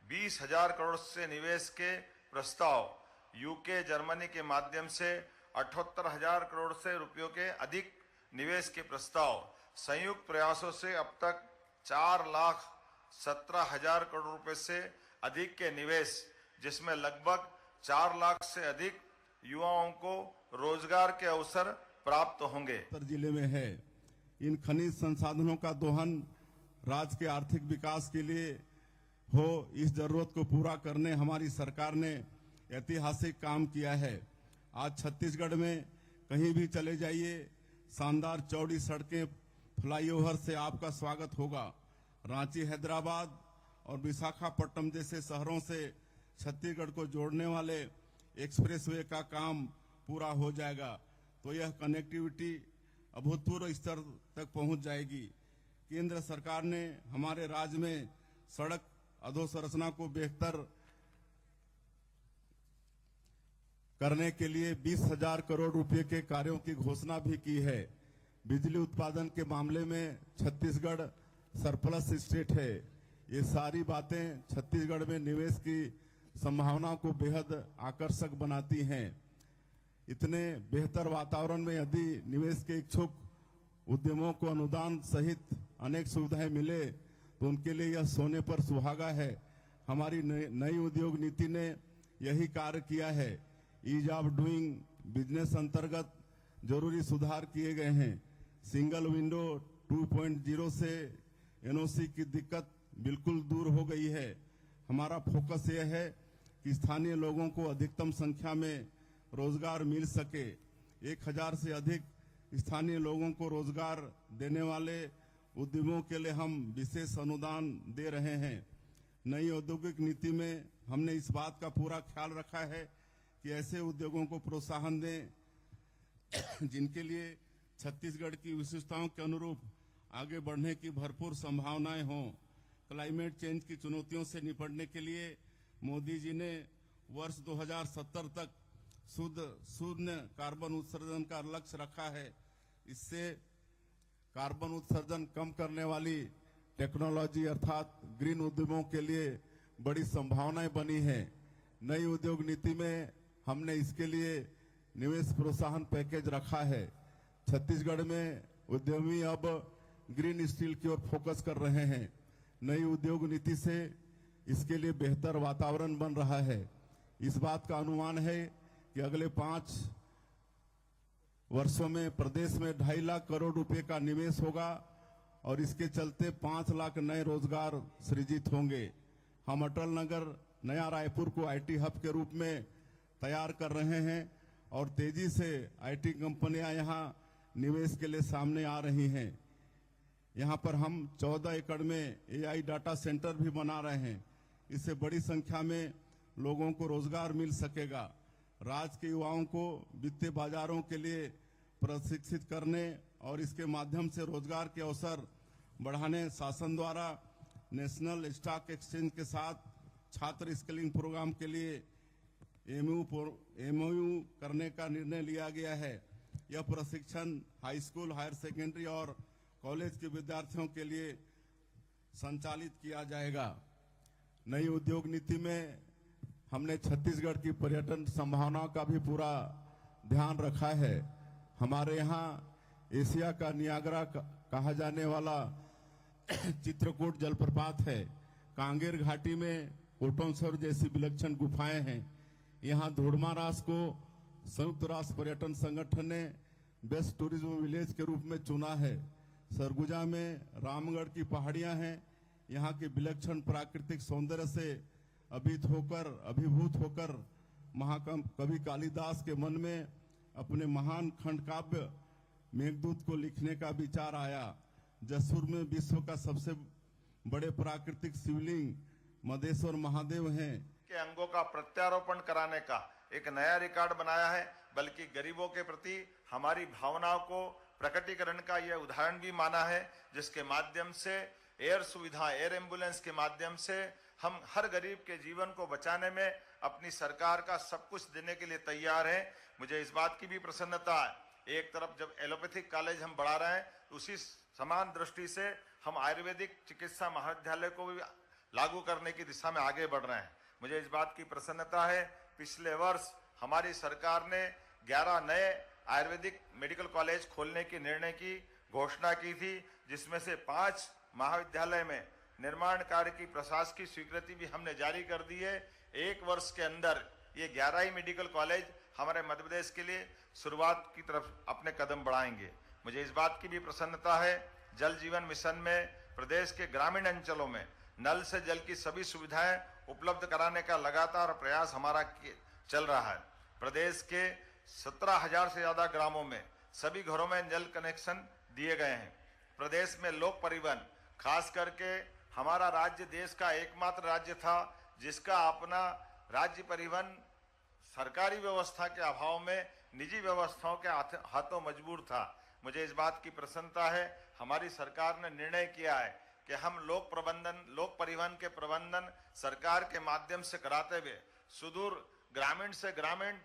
20,000 करोड़ से निवेश के प्रस्ताव, यूके, जर्मनी के माध्यम से 78,000 करोड़ से रुपयों के अधिक निवेश के प्रस्ताव, संयुक्त प्रयासों से अब तक 4,17,000 करोड़ रुपए से अधिक के निवेश, जिसमें लगभग 4 लाख से अधिक युवाओं को रोजगार के अवसर प्राप्त होंगे। उत्तर जिले में है। इन खनिज संसाधनों का दोहन राज्य के आर्थिक विकास के लिए हो, इस जरूरत को पूरा करने हमारी सरकार ने ऐतिहासिक काम किया है। आज छत्तीसगढ़ में कहीं भी चले जाइए, शानदार चौड़ी सड़कें, फ्लाईओवर से आपका स्वागत होगा। रांची, हैदराबाद और विशाखापट्टनम जैसे शहरों से छत्तीसगढ़ को जोड़ने वाले एक्सप्रेसवे का काम पूरा हो जाएगा, तो यह कनेक्टिविटी अभूतपूर्व स्तर तक पहुंच जाएगी। केंद्र सरकार ने हमारे राज्य में सड़क अधोसंरचना को बेहतर करने के लिए 20,000 करोड़ रुपए के कार्यों की घोषणा भी की है। बिजली उत्पादन के मामले में छत्तीसगढ़ सरप्लस स्टेट है। ये सारी बातें छत्तीसगढ़ में निवेश की संभावना को बेहद आकर्षक बनाती हैं। इतने बेहतर वातावरण में यदि निवेश के इच्छुक उद्यमों को अनुदान सहित अनेक सुविधाएं मिले तो उनके लिए यह सोने पर सुहागा है। हमारी नई उद्योग नीति ने यही कार्य किया है। ईज ऑफ डूइंग बिजनेस अंतर्गत जरूरी सुधार किए गए हैं। सिंगल विंडो 2.0 से एनओसी की दिक्कत बिल्कुल दूर हो गई है। हमारा फोकस यह है कि स्थानीय लोगों को अधिकतम संख्या में रोजगार मिल सके। 1,000 से अधिक स्थानीय लोगों को रोजगार देने वाले उद्यमों के लिए हम विशेष अनुदान दे रहे हैं। नई औद्योगिक नीति में हमने इस बात का पूरा ख्याल रखा है कि ऐसे उद्योगों को प्रोत्साहन दें जिनके लिए छत्तीसगढ़ की विशेषताओं के अनुरूप आगे बढ़ने की भरपूर संभावनाएं हों। क्लाइमेट चेंज की चुनौतियों से निपटने के लिए मोदी जी ने वर्ष 2070 तक शून्य कार्बन उत्सर्जन का लक्ष्य रखा है। इससे कार्बन उत्सर्जन कम करने वाली टेक्नोलॉजी अर्थात ग्रीन उद्यमों के लिए बड़ी संभावनाएं बनी है। नई उद्योग नीति में हमने इसके लिए निवेश प्रोत्साहन पैकेज रखा है। छत्तीसगढ़ में उद्यमी अब ग्रीन स्टील की ओर फोकस कर रहे हैं। नई उद्योग नीति से इसके लिए बेहतर वातावरण बन रहा है। इस बात का अनुमान है कि अगले 5 वर्षों में प्रदेश में 2.5 लाख करोड़ रुपए का निवेश होगा और इसके चलते 5 लाख नए रोजगार सृजित होंगे। हम अटल नगर नया रायपुर को आईटी हब के रूप में तैयार कर रहे हैं और तेजी से आईटी कंपनियां यहां निवेश के लिए सामने आ रही हैं। यहां पर हम 14 एकड़ में एआई डाटा सेंटर भी बना रहे हैं। इससे बड़ी संख्या में लोगों को रोजगार मिल सकेगा। राज्य के युवाओं को वित्तीय बाजारों के लिए प्रशिक्षित करने और इसके माध्यम से रोजगार के अवसर बढ़ाने शासन द्वारा नेशनल स्टॉक एक्सचेंज के साथ छात्र स्किलिंग प्रोग्राम के लिए एमओयू करने का निर्णय लिया गया है। यह प्रशिक्षण हाई स्कूल, हायर सेकेंडरी और कॉलेज के विद्यार्थियों के लिए संचालित किया जाएगा। नई उद्योग नीति में हमने छत्तीसगढ़ की पर्यटन संभावनाओं का भी पूरा ध्यान रखा है। हमारे यहाँ एशिया का नियाग्रा कहा जाने वाला चित्रकूट जलप्रपात है। कांगेर घाटी में कोटोंसर जैसी विलक्षण गुफाएं हैं। यहाँ धोड़मारास को संयुक्त राष्ट्र पर्यटन संगठन ने बेस्ट टूरिज्म विलेज के रूप में चुना है। सरगुजा में रामगढ़ की पहाड़ियां हैं। यहाँ के विलक्षण प्राकृतिक सौंदर्य से अभिभूत होकर महाकवि कालिदास के मन में अपने महान खंड काव्य मेघदूत को लिखने का विचार आया। जसूर में विश्व का सबसे बड़े प्राकृतिक शिवलिंग मधेश्वर महादेव हैं। के अंगों का प्रत्यारोपण कराने का एक नया रिकॉर्ड बनाया है, बल्कि गरीबों के प्रति हमारी भावनाओं को प्रकटीकरण का यह उदाहरण भी माना है, जिसके माध्यम से एयर सुविधा, एयर एम्बुलेंस के माध्यम से हम हर गरीब के जीवन को बचाने में अपनी सरकार का सब कुछ देने के लिए तैयार है। मुझे इस बात की भी प्रसन्नता है, एक तरफ जब एलोपैथिक कॉलेज हम बढ़ा रहे हैं, उसी समान दृष्टि से हम आयुर्वेदिक चिकित्सा महाविद्यालय को भी लागू करने की दिशा में आगे बढ़ रहे हैं। मुझे इस बात की प्रसन्नता है, पिछले वर्ष हमारी सरकार ने 11 नए आयुर्वेदिक मेडिकल कॉलेज खोलने की निर्णय की घोषणा की थी, जिसमें से 5 महाविद्यालय में निर्माण कार्य की प्रशासकीय स्वीकृति भी हमने जारी कर दी है। 1 वर्ष के अंदर ये 11 ही मेडिकल कॉलेज हमारे मध्य प्रदेश के लिए शुरुआत की तरफ अपने कदम बढ़ाएंगे। मुझे इस बात की भी प्रसन्नता है, जल जीवन मिशन में प्रदेश के ग्रामीण अंचलों में नल से जल की सभी सुविधाएं उपलब्ध कराने का लगातार प्रयास हमारा चल रहा है। प्रदेश के 17,000 से ज्यादा ग्रामों में सभी घरों में जल कनेक्शन दिए गए हैं। प्रदेश में लोक परिवहन, खास करके हमारा राज्य देश का एकमात्र राज्य था जिसका अपना राज्य परिवहन सरकारी व्यवस्था के अभाव में निजी व्यवस्थाओं के हाथों मजबूर था। मुझे इस बात की प्रसन्नता है, हमारी सरकार ने निर्णय किया है कि हम लोक परिवहन के प्रबंधन सरकार के माध्यम से कराते हुए सुदूर ग्रामीण से ग्रामीण,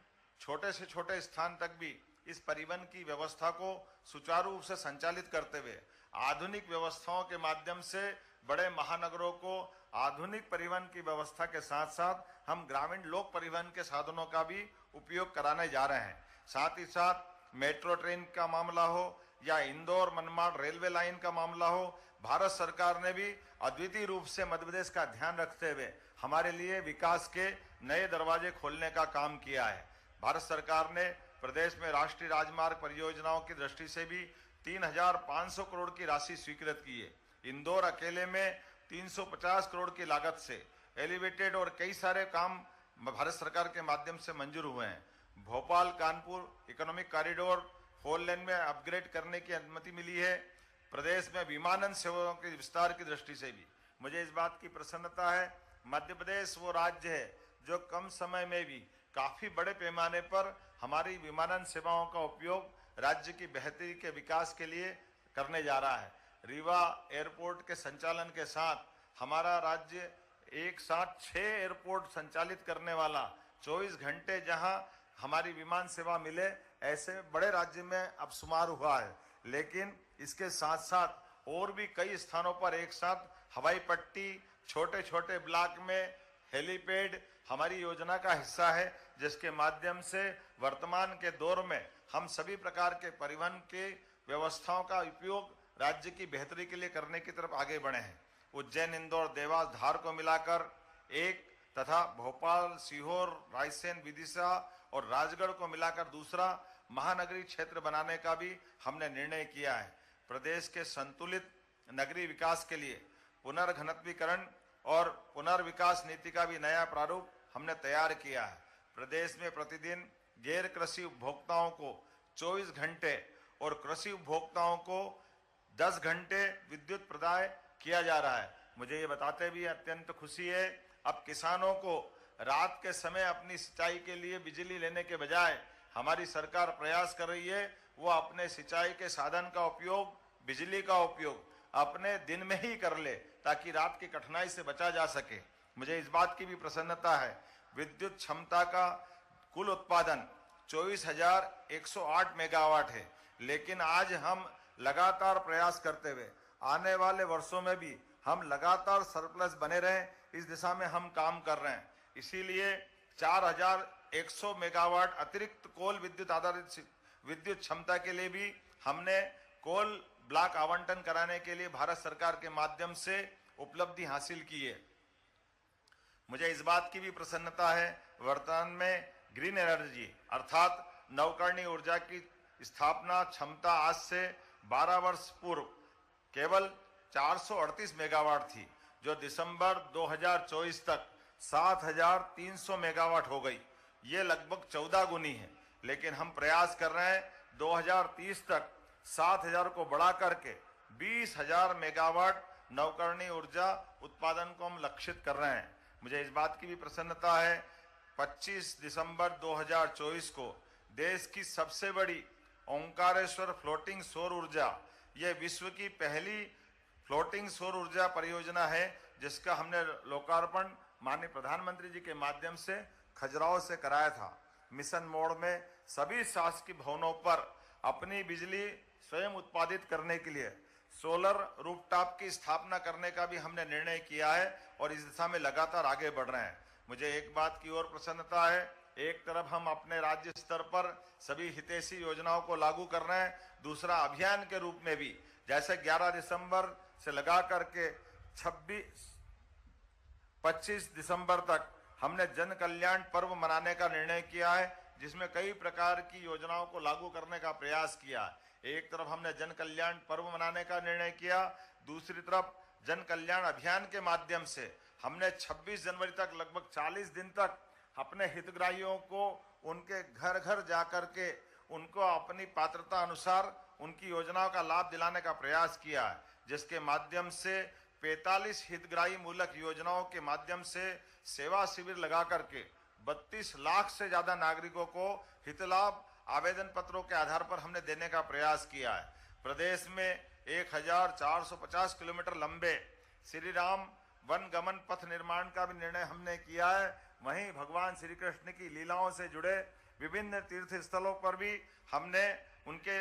छोटे से छोटे स्थान तक भी इस परिवहन की व्यवस्था को सुचारू रूप से संचालित करते हुए आधुनिक व्यवस्थाओं के माध्यम से बड़े महानगरों को आधुनिक परिवहन की व्यवस्था के साथ साथ हम ग्रामीण लोक परिवहन के साधनों का भी उपयोग कराने जा रहे हैं। साथ ही साथ मेट्रो ट्रेन का मामला हो या इंदौर मनमाड़ रेलवे लाइन का मामला हो, भारत सरकार ने भी अद्वितीय रूप से मध्य प्रदेश का ध्यान रखते हुए हमारे लिए विकास के नए दरवाजे खोलने का काम किया है। भारत सरकार ने प्रदेश में राष्ट्रीय राजमार्ग परियोजनाओं की दृष्टि से भी 3,500 करोड़ की राशि स्वीकृत की है। इंदौर अकेले में 350 करोड़ की लागत से एलिवेटेड और कई सारे काम भारत सरकार के माध्यम से मंजूर हुए हैं। भोपाल कानपुर इकोनॉमिक कॉरिडोर 4 लेन में अपग्रेड करने की अनुमति मिली है। प्रदेश में विमानन सेवाओं के विस्तार की दृष्टि से भी मुझे इस बात की प्रसन्नता है, मध्य प्रदेश वो राज्य है जो कम समय में भी काफी बड़े पैमाने पर हमारी विमानन सेवाओं का उपयोग राज्य की बेहतरी के विकास के लिए करने जा रहा है। रीवा एयरपोर्ट के संचालन के साथ हमारा राज्य एक साथ 6 एयरपोर्ट संचालित करने वाला, 24 घंटे जहां हमारी विमान सेवा मिले, ऐसे बड़े राज्य में अब शुमार हुआ है। लेकिन इसके साथ साथ और भी कई स्थानों पर एक साथ हवाई पट्टी, छोटे छोटे ब्लॉक में हेलीपैड हमारी योजना का हिस्सा है, जिसके माध्यम से वर्तमान के दौर में हम सभी प्रकार के परिवहन के व्यवस्थाओं का उपयोग राज्य की बेहतरी के लिए करने की तरफ आगे बढ़े हैं। उज्जैन, इंदौर, देवास, धार को मिलाकर एक तथा भोपाल, सीहोर, रायसेन, विदिशा और राजगढ़ को मिलाकर दूसरा महानगरीय क्षेत्र बनाने का भी हमने निर्णय किया है। प्रदेश के संतुलित नगरीय विकास के लिए पुनर्घनत्वीकरण और पुनर्विकास नीति का भी नया प्रारूप हमने तैयार किया है। प्रदेश में प्रतिदिन गैर कृषि उपभोक्ताओं को 24 घंटे और कृषि उपभोक्ताओं को 10 घंटे विद्युत प्रदाय किया जा रहा है। मुझे ये बताते भी अत्यंत खुशी है, अब किसानों को रात के समय अपनी सिंचाई के लिए बिजली लेने के बजाय हमारी सरकार प्रयास कर रही है वो अपने सिंचाई के साधन का उपयोग, बिजली का उपयोग अपने दिन में ही कर ले, ताकि रात की कठिनाई से बचा जा सके। मुझे इस बात की भी प्रसन्नता है, विद्युत क्षमता का कुल उत्पादन 24,108 मेगावाट है, लेकिन आज हम लगातार प्रयास करते हुए आने वाले वर्षों में भी हम लगातार सरप्लस बने रहें, इस दिशा में हम काम कर रहे हैं। इसीलिए 4,100 मेगावाट अतिरिक्त कोल विद्युत आधारित विद्युत क्षमता के लिए भी हमने कोल ब्लॉक आवंटन कराने के लिए भारत सरकार के माध्यम से उपलब्धि हासिल की है। मुझे इस बात की भी प्रसन्नता है, वर्तमान में ग्रीन एनर्जी अर्थात नवकरणीय ऊर्जा की स्थापना क्षमता आज से 12 वर्ष पूर्व केवल 438 मेगावाट थी, जो दिसंबर 2024 तक 7,300 मेगावाट हो गई। ये लगभग 14 गुनी है, लेकिन हम प्रयास कर रहे हैं 2030 तक 7,000 को बढ़ा करके 20,000 मेगावाट नवकरणीय ऊर्जा उत्पादन को हम लक्षित कर रहे हैं। मुझे इस बात की भी प्रसन्नता है, 25 दिसंबर 2024 को देश की सबसे बड़ी ओंकारेश्वर फ्लोटिंग सौर ऊर्जा, ये विश्व की पहली फ्लोटिंग सौर ऊर्जा परियोजना है, जिसका हमने लोकार्पण माननीय प्रधानमंत्री जी के माध्यम से खजुराहो से कराया था। मिशन मोड में सभी शासकीय भवनों पर अपनी बिजली स्वयं उत्पादित करने के लिए सोलर रूफटॉप की स्थापना करने का भी हमने निर्णय किया है और इस दिशा में लगातार आगे बढ़ रहे हैं। मुझे एक बात की और प्रसन्नता है, एक तरफ हम अपने राज्य स्तर पर सभी हितैषी योजनाओं को लागू कर रहे हैं, दूसरा अभियान के रूप में भी जैसे 11 दिसंबर से लगा करके 25 दिसंबर तक हमने जन कल्याण पर्व मनाने का निर्णय किया है, जिसमें कई प्रकार की योजनाओं को लागू करने का प्रयास किया है। एक तरफ हमने जन कल्याण पर्व मनाने का निर्णय किया, दूसरी तरफ जन कल्याण अभियान के माध्यम से हमने 26 जनवरी तक लगभग 40 दिन तक अपने हितग्राहियों को उनके घर घर जाकर के उनको अपनी पात्रता अनुसार उनकी योजनाओं का लाभ दिलाने का प्रयास किया है, जिसके माध्यम से 45 हितग्राही मूलक योजनाओं के माध्यम से सेवा शिविर लगा करके 32 लाख से ज्यादा नागरिकों को हित लाभ आवेदन पत्रों के आधार पर हमने देने का प्रयास किया है। प्रदेश में 1450 किलोमीटर लंबे श्री राम वन गमन पथ निर्माण का भी निर्णय हमने किया है। वहीं भगवान श्री कृष्ण की लीलाओं से जुड़े विभिन्न तीर्थ स्थलों पर भी हमने उनके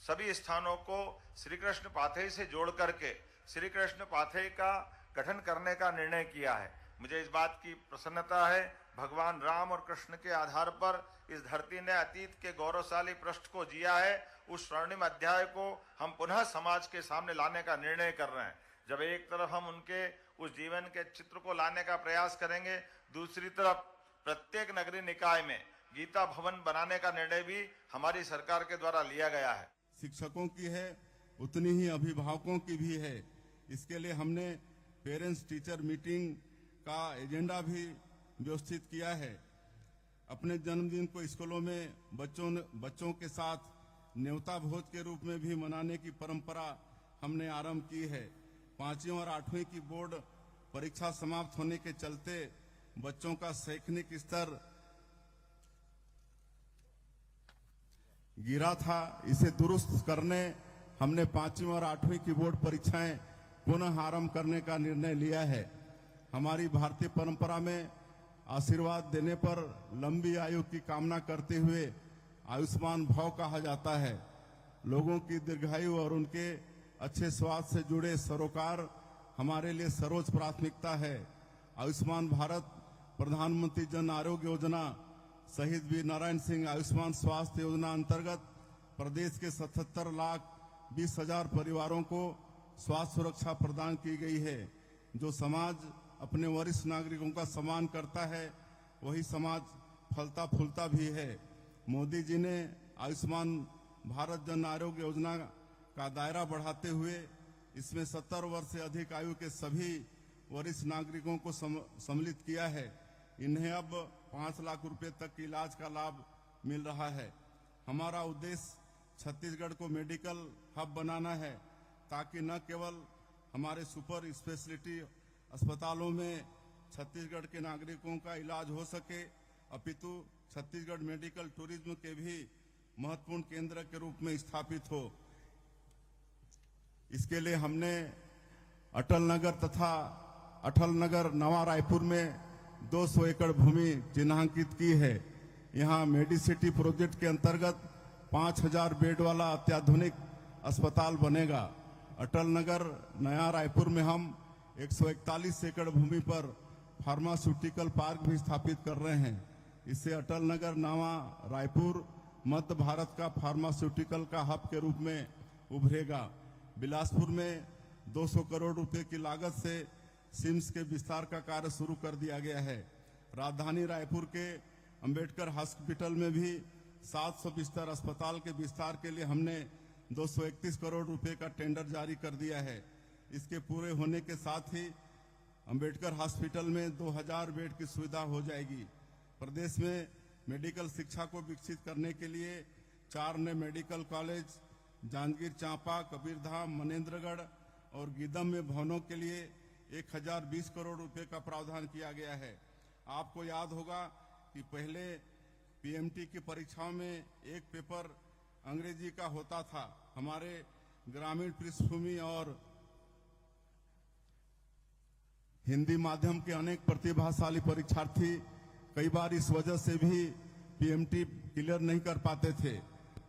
सभी स्थानों को श्री कृष्ण पाथेय से जोड़ करके श्री कृष्ण पाथेय का गठन करने का निर्णय किया है। मुझे इस बात की प्रसन्नता है, भगवान राम और कृष्ण के आधार पर इस धरती ने अतीत के गौरवशाली पृष्ठ को जिया है। उस स्वर्णिम अध्याय को हम पुनः समाज के सामने लाने का निर्णय कर रहे हैं। जब एक तरफ हम उनके उस जीवन के चित्र को लाने का प्रयास करेंगे, दूसरी तरफ प्रत्येक नगरीय निकाय में गीता भवन बनाने का निर्णय भी हमारी सरकार के द्वारा लिया गया है। शिक्षकों की है उतनी ही अभिभावकों की भी है। इसके लिए हमने पेरेंट्स टीचर मीटिंग का एजेंडा भी व्यवस्थित किया है। अपने जन्मदिन को स्कूलों में बच्चों के साथ न्योता भोज के रूप में भी मनाने की परंपरा हमने आरंभ की है। 5वीं और 8वीं की बोर्ड परीक्षा समाप्त होने के चलते बच्चों का शैक्षणिक स्तर गिरा था। इसे दुरुस्त करने हमने 5वीं और 8वीं की बोर्ड परीक्षाएं पुनः आरंभ करने का निर्णय लिया है। हमारी भारतीय परंपरा में आशीर्वाद देने पर लंबी आयु की कामना करते हुए आयुष्मान भव कहा जाता है। लोगों की दीर्घायु और उनके अच्छे स्वास्थ्य से जुड़े सरोकार हमारे लिए सर्वोच्च प्राथमिकता है। आयुष्मान भारत, प्रधानमंत्री जन आरोग्य योजना, शहीद वीर नारायण सिंह आयुष्मान स्वास्थ्य योजना अंतर्गत प्रदेश के 77,20,000 परिवारों को स्वास्थ्य सुरक्षा प्रदान की गई है। जो समाज अपने वरिष्ठ नागरिकों का सम्मान करता है, वही समाज फलता फूलता भी है। मोदी जी ने आयुष्मान भारत जन आरोग्य योजना का दायरा बढ़ाते हुए इसमें 70 वर्ष से अधिक आयु के सभी वरिष्ठ नागरिकों को सम्मिलित किया है। इन्हें अब 5 लाख रुपए तक के इलाज का लाभ मिल रहा है। हमारा उद्देश्य छत्तीसगढ़ को मेडिकल हब बनाना है, ताकि न केवल हमारे सुपर स्पेशलिटी अस्पतालों में छत्तीसगढ़ के नागरिकों का इलाज हो सके, अपितु छत्तीसगढ़ मेडिकल टूरिज्म के भी महत्वपूर्ण केंद्र के रूप में स्थापित हो। इसके लिए हमने अटल नगर तथा अटल नगर नवा रायपुर में 200 एकड़ भूमि चिन्हांकित की है। यहाँ मेडिसिटी प्रोजेक्ट के अंतर्गत 5000 बेड वाला अत्याधुनिक अस्पताल बनेगा। अटल नगर नया रायपुर में हम 141 एकड़ भूमि पर फार्मास्यूटिकल पार्क भी स्थापित कर रहे हैं। इससे अटल नगर नवा रायपुर मध्य भारत का फार्मास्यूटिकल का हब के रूप में उभरेगा। बिलासपुर में 200 करोड़ रुपए की लागत से सिम्स के विस्तार का कार्य शुरू कर दिया गया है। राजधानी रायपुर के अंबेडकर हॉस्पिटल में भी 700 बिस्तर अस्पताल के विस्तार के लिए हमने 231 करोड़ रुपए का टेंडर जारी कर दिया है। इसके पूरे होने के साथ ही अंबेडकर हॉस्पिटल में 2000 बेड की सुविधा हो जाएगी। प्रदेश में मेडिकल शिक्षा को विकसित करने के लिए 4 नए मेडिकल कॉलेज जांजगीर चांपा, कबीरधाम, मनेन्द्रगढ़ और गीदम में भवनों के लिए 1020 करोड़ रुपए का प्रावधान किया गया है। आपको याद होगा कि पहले पीएमटी की परीक्षाओं में एक पेपर अंग्रेजी का होता था। हमारे ग्रामीण पृष्ठभूमि और हिंदी माध्यम के अनेक प्रतिभाशाली परीक्षार्थी कई बार इस वजह से भी पीएमटी क्लियर नहीं कर पाते थे।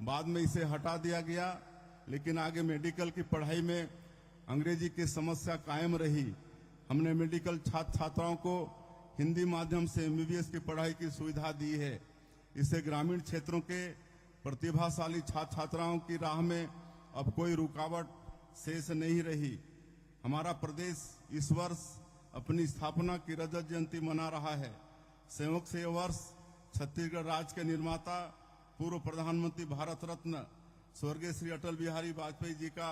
बाद में इसे हटा दिया गया, लेकिन आगे मेडिकल की पढ़ाई में अंग्रेजी की समस्या कायम रही। हमने मेडिकल छात्र छात्राओं को हिंदी माध्यम से एमबीबीएस की पढ़ाई की सुविधा दी है। इससे ग्रामीण क्षेत्रों के प्रतिभाशाली छात्र छात्राओं की राह में अब कोई रुकावट शेष नहीं रही। हमारा प्रदेश इस वर्ष अपनी स्थापना की रजत जयंती मना रहा है। संयोग से यह वर्ष छत्तीसगढ़ राज्य के निर्माता पूर्व प्रधानमंत्री भारत रत्न स्वर्गीय श्री अटल बिहारी वाजपेयी जी का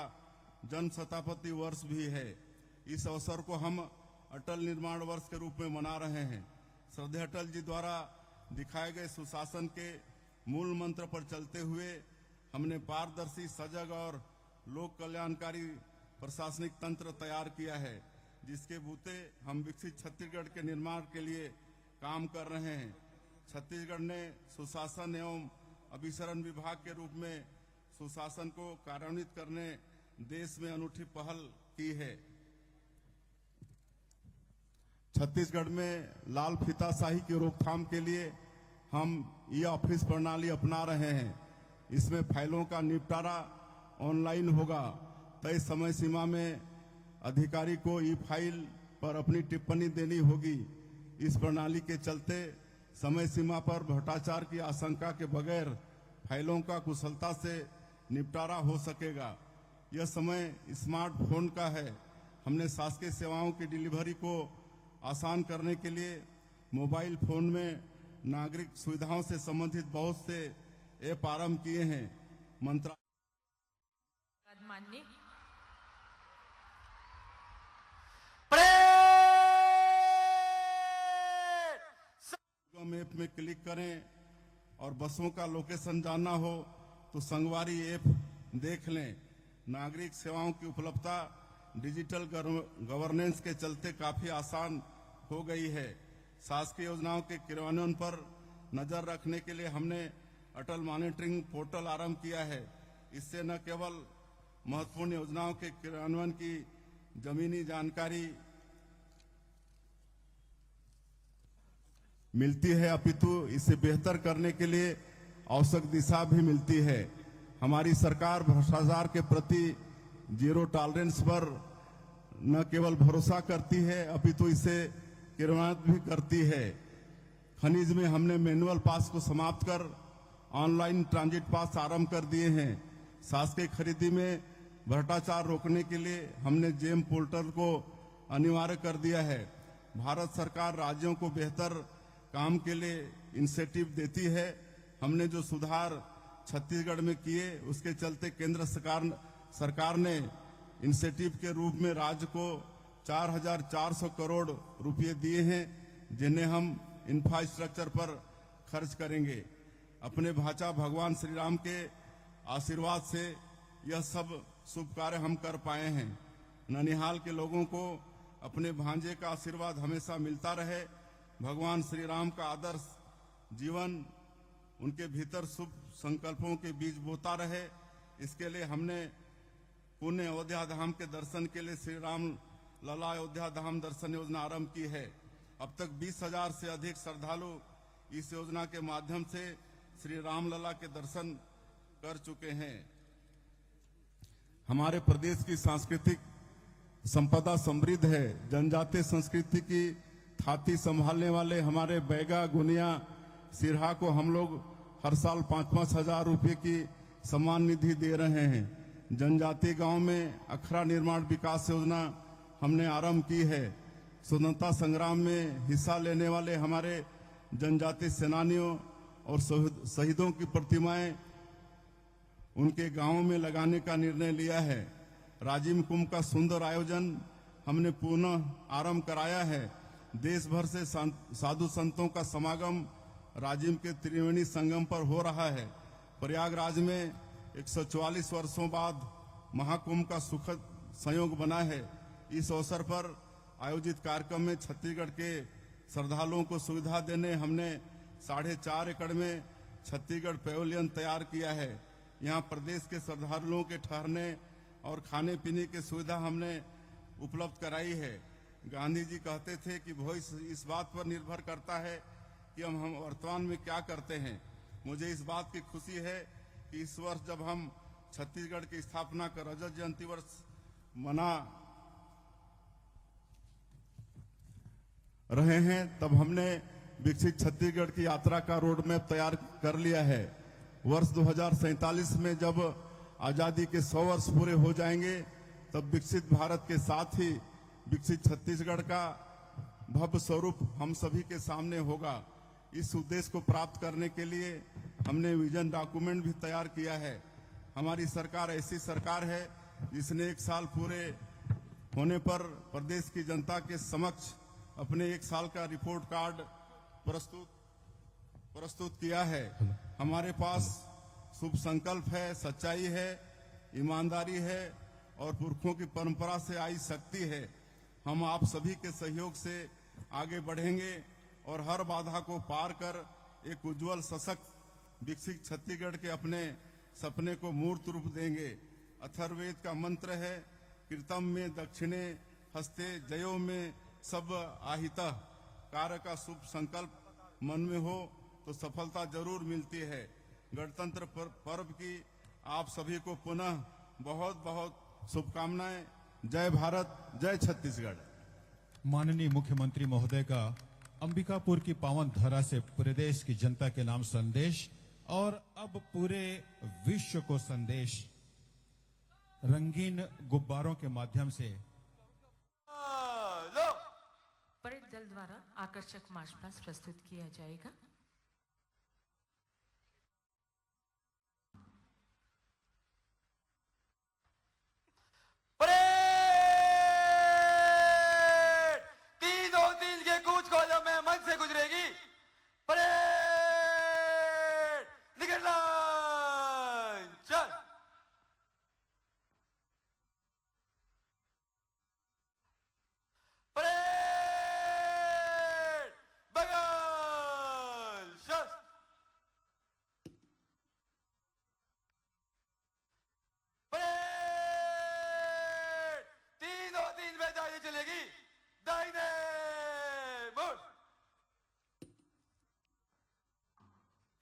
जन्म शताब्दी वर्ष भी है। इस अवसर को हम अटल निर्माण वर्ष के रूप में मना रहे हैं। श्रद्धेय अटल जी द्वारा दिखाए गए सुशासन के मूल मंत्र पर चलते हुए हमने पारदर्शी, सजग और लोक कल्याणकारी प्रशासनिक तंत्र तैयार किया है, जिसके बूते हम विकसित छत्तीसगढ़ के निर्माण के लिए काम कर रहे हैं। छत्तीसगढ़ ने सुशासन एवं अभिसरण विभाग के रूप में सुशासन को कार्यान्वित करने देश में अनूठी पहल की है। छत्तीसगढ़ में लाल फीताशाही की रोकथाम के लिए हम ई ऑफिस प्रणाली अपना रहे हैं। इसमें फाइलों का निपटारा ऑनलाइन होगा। तय समय सीमा में अधिकारी को ई फाइल पर अपनी टिप्पणी देनी होगी। इस प्रणाली के चलते समय सीमा पर भ्रष्टाचार की आशंका के बगैर फाइलों का कुशलता से निपटारा हो सकेगा। यह समय स्मार्टफोन का है। हमने शासकीय सेवाओं की डिलीवरी को आसान करने के लिए मोबाइल फोन में नागरिक सुविधाओं से संबंधित बहुत से ऐप आरंभ किए हैं। माननीय ऐप में क्लिक करें और बसों का लोकेशन जानना हो तो संगवारी ऐप देख लें। नागरिक सेवाओं की उपलब्धता डिजिटल गवर्नेंस के चलते काफी आसान हो गई है। शासकीय योजनाओं के क्रियान्वयन पर नजर रखने के लिए हमने अटल मॉनिटरिंग पोर्टल आरंभ किया है। इससे न केवल महत्वपूर्ण योजनाओं के क्रियान्वयन की जमीनी जानकारी मिलती है, अपितु इसे बेहतर करने के लिए आवश्यक दिशा भी मिलती है। हमारी सरकार भ्रष्टाचार के प्रति जीरो टॉलरेंस पर न केवल भरोसा करती है, अपितु इसे क्रियान्वित भी करती है। खनिज में हमने मैनुअल पास को समाप्त कर ऑनलाइन ट्रांजिट पास आरंभ कर दिए हैं। शासकीय खरीदी में भ्रष्टाचार रोकने के लिए हमने जेम पोर्टल को अनिवार्य कर दिया है। भारत सरकार राज्यों को बेहतर काम के लिए इंसेंटिव देती है। हमने जो सुधार छत्तीसगढ़ में किए, उसके चलते केंद्र सरकार ने इंसेंटिव के रूप में राज्य को 4,400 करोड़ रुपए दिए हैं, जिन्हें हम इंफ्रास्ट्रक्चर पर खर्च करेंगे। अपने भाचा भगवान श्री राम के आशीर्वाद से यह सब शुभ कार्य हम कर पाए हैं। ननिहाल के लोगों को अपने भांजे का आशीर्वाद हमेशा मिलता रहे। भगवान श्री राम का आदर्श जीवन उनके भीतर शुभ संकल्पों के बीज बोता रहे। इसके लिए हमने पुण्य अयोध्या धाम के दर्शन के लिए श्री राम लला अयोध्या धाम दर्शन योजना आरंभ की है। अब तक 20,000 से अधिक श्रद्धालु इस योजना के माध्यम से श्री राम लला के दर्शन कर चुके हैं। हमारे प्रदेश की सांस्कृतिक संपदा समृद्ध है। जनजातीय संस्कृति की थाती संभालने वाले हमारे बैगा, गुनिया, सिरहा को हम लोग हर साल 5-5 हजार रुपये की सम्मान निधि दे रहे हैं। जनजातीय गांव में अखरा निर्माण विकास योजना हमने आरंभ की है। स्वतंत्रता संग्राम में हिस्सा लेने वाले हमारे जनजातीय सेनानियों और शहीदों की प्रतिमाएं उनके गांवों में लगाने का निर्णय लिया है। राजिम कुंभ का सुंदर आयोजन हमने पुनः आरंभ कराया है। देश भर से साधु संतों का समागम राजिम के त्रिवेणी संगम पर हो रहा है। प्रयागराज में 144 वर्षों बाद महाकुंभ का सुखद संयोग बना है। इस अवसर पर आयोजित कार्यक्रम में छत्तीसगढ़ के श्रद्धालुओं को सुविधा देने हमने 4.5 एकड़ में छत्तीसगढ़ पैवेलियन तैयार किया है। यहाँ प्रदेश के श्रद्धालुओं के ठहरने और खाने पीने की सुविधा हमने उपलब्ध कराई है। गांधी जी कहते थे कि भविष्य इस बात पर निर्भर करता है कि हम वर्तमान में क्या करते हैं। मुझे इस बात की खुशी है कि इस वर्ष जब हम छत्तीसगढ़ की स्थापना का रजत जयंती वर्ष मना रहे हैं, तब हमने विकसित छत्तीसगढ़ की यात्रा का रोड मैप तैयार कर लिया है। वर्ष 2047 में जब आजादी के 100 वर्ष पूरे हो जाएंगे, तब विकसित भारत के साथ ही विकसित छत्तीसगढ़ का भव्य स्वरूप हम सभी के सामने होगा। इस उद्देश्य को प्राप्त करने के लिए हमने विजन डॉक्यूमेंट भी तैयार किया है। हमारी सरकार ऐसी सरकार है जिसने 1 साल पूरे होने पर प्रदेश की जनता के समक्ष अपने 1 साल का रिपोर्ट कार्ड प्रस्तुत प्रस्तुत किया है। हमारे पास शुभ संकल्प है, सच्चाई है, ईमानदारी है और पुरखों की परंपरा से आई शक्ति है। हम आप सभी के सहयोग से आगे बढ़ेंगे और हर बाधा को पार कर एक उज्जवल, सशक्त, विकसित छत्तीसगढ़ के अपने सपने को मूर्त रूप देंगे। अथर्ववेद का मंत्र है, कृतम में दक्षिणे हस्ते जयो में सब आहिता। कार्य का शुभ संकल्प मन में हो तो सफलता जरूर मिलती है। गणतंत्र पर्व की आप सभी को पुनः बहुत बहुत शुभकामनाएं। जय भारत, जय छत्तीसगढ़। माननीय मुख्यमंत्री महोदय का अंबिकापुर की पावन धरा से प्रदेश की जनता के नाम संदेश और अब पूरे विश्व को संदेश रंगीन गुब्बारों के माध्यम से परेड दल द्वारा आकर्षक मार्च पास्ट प्रस्तुत किया जाएगा। परेड तीनों तीन के कूच कॉलम में मन से गुजरेगी। परेड निकलना चल। परेड बगल शस्त्र। परेड तीनों तीन में दाहिने चलेगी। दाहिने मुड़।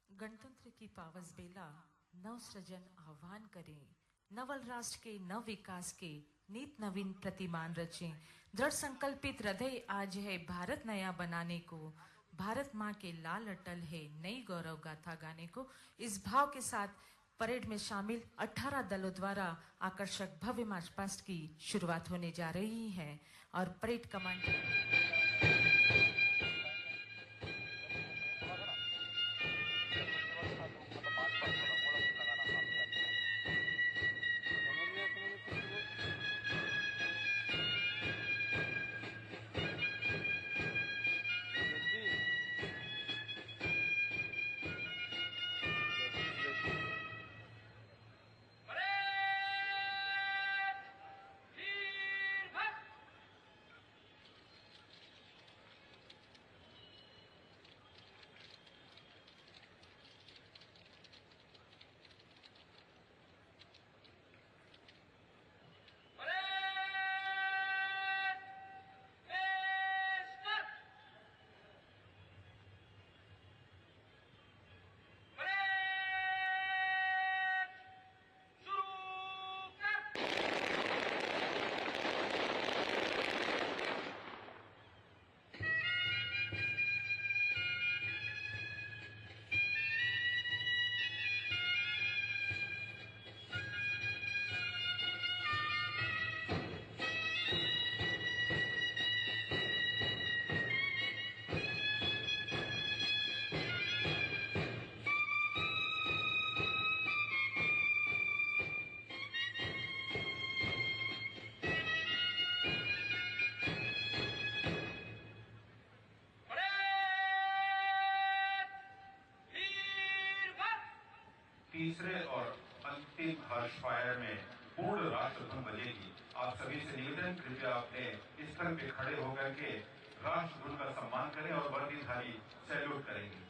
गणतंत्र की पावस बेला नव सृजन आह्वान करें, नवल राष्ट्र के नव विकास के नीत नवीन प्रतिमान रचें। दृढ़ संकल्पित हृदय आज है भारत नया बनाने को, भारत माँ के लाल अटल है नई गौरव गाथा गाने को। इस भाव के साथ परेड में शामिल 18 दलों द्वारा आकर्षक भव्य मार्च पास्ट की शुरुआत होने जा रही है और परेड कमांडर तीसरे और अंतिम हर्ष फायर में पूर्ण राष्ट्रध्वनि बजेगी। आप सभी से निवेदन, कृपया अपने स्थल पे खड़े होकर के राष्ट्रध्वनि का सम्मान करें और वर्दीधारी सैल्यूट करेंगे।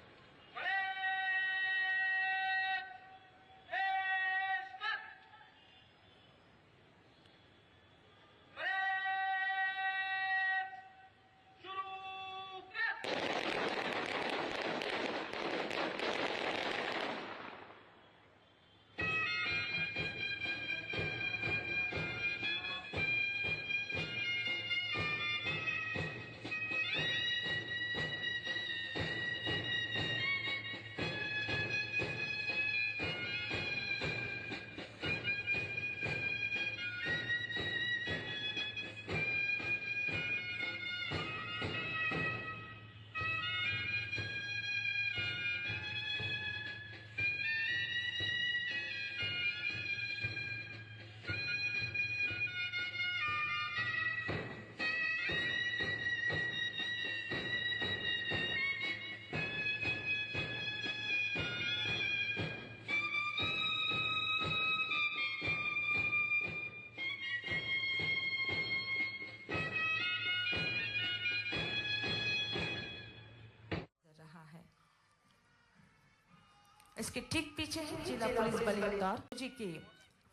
इसके ठीक पीछे है जिला पुलिस बल इंदौर जी के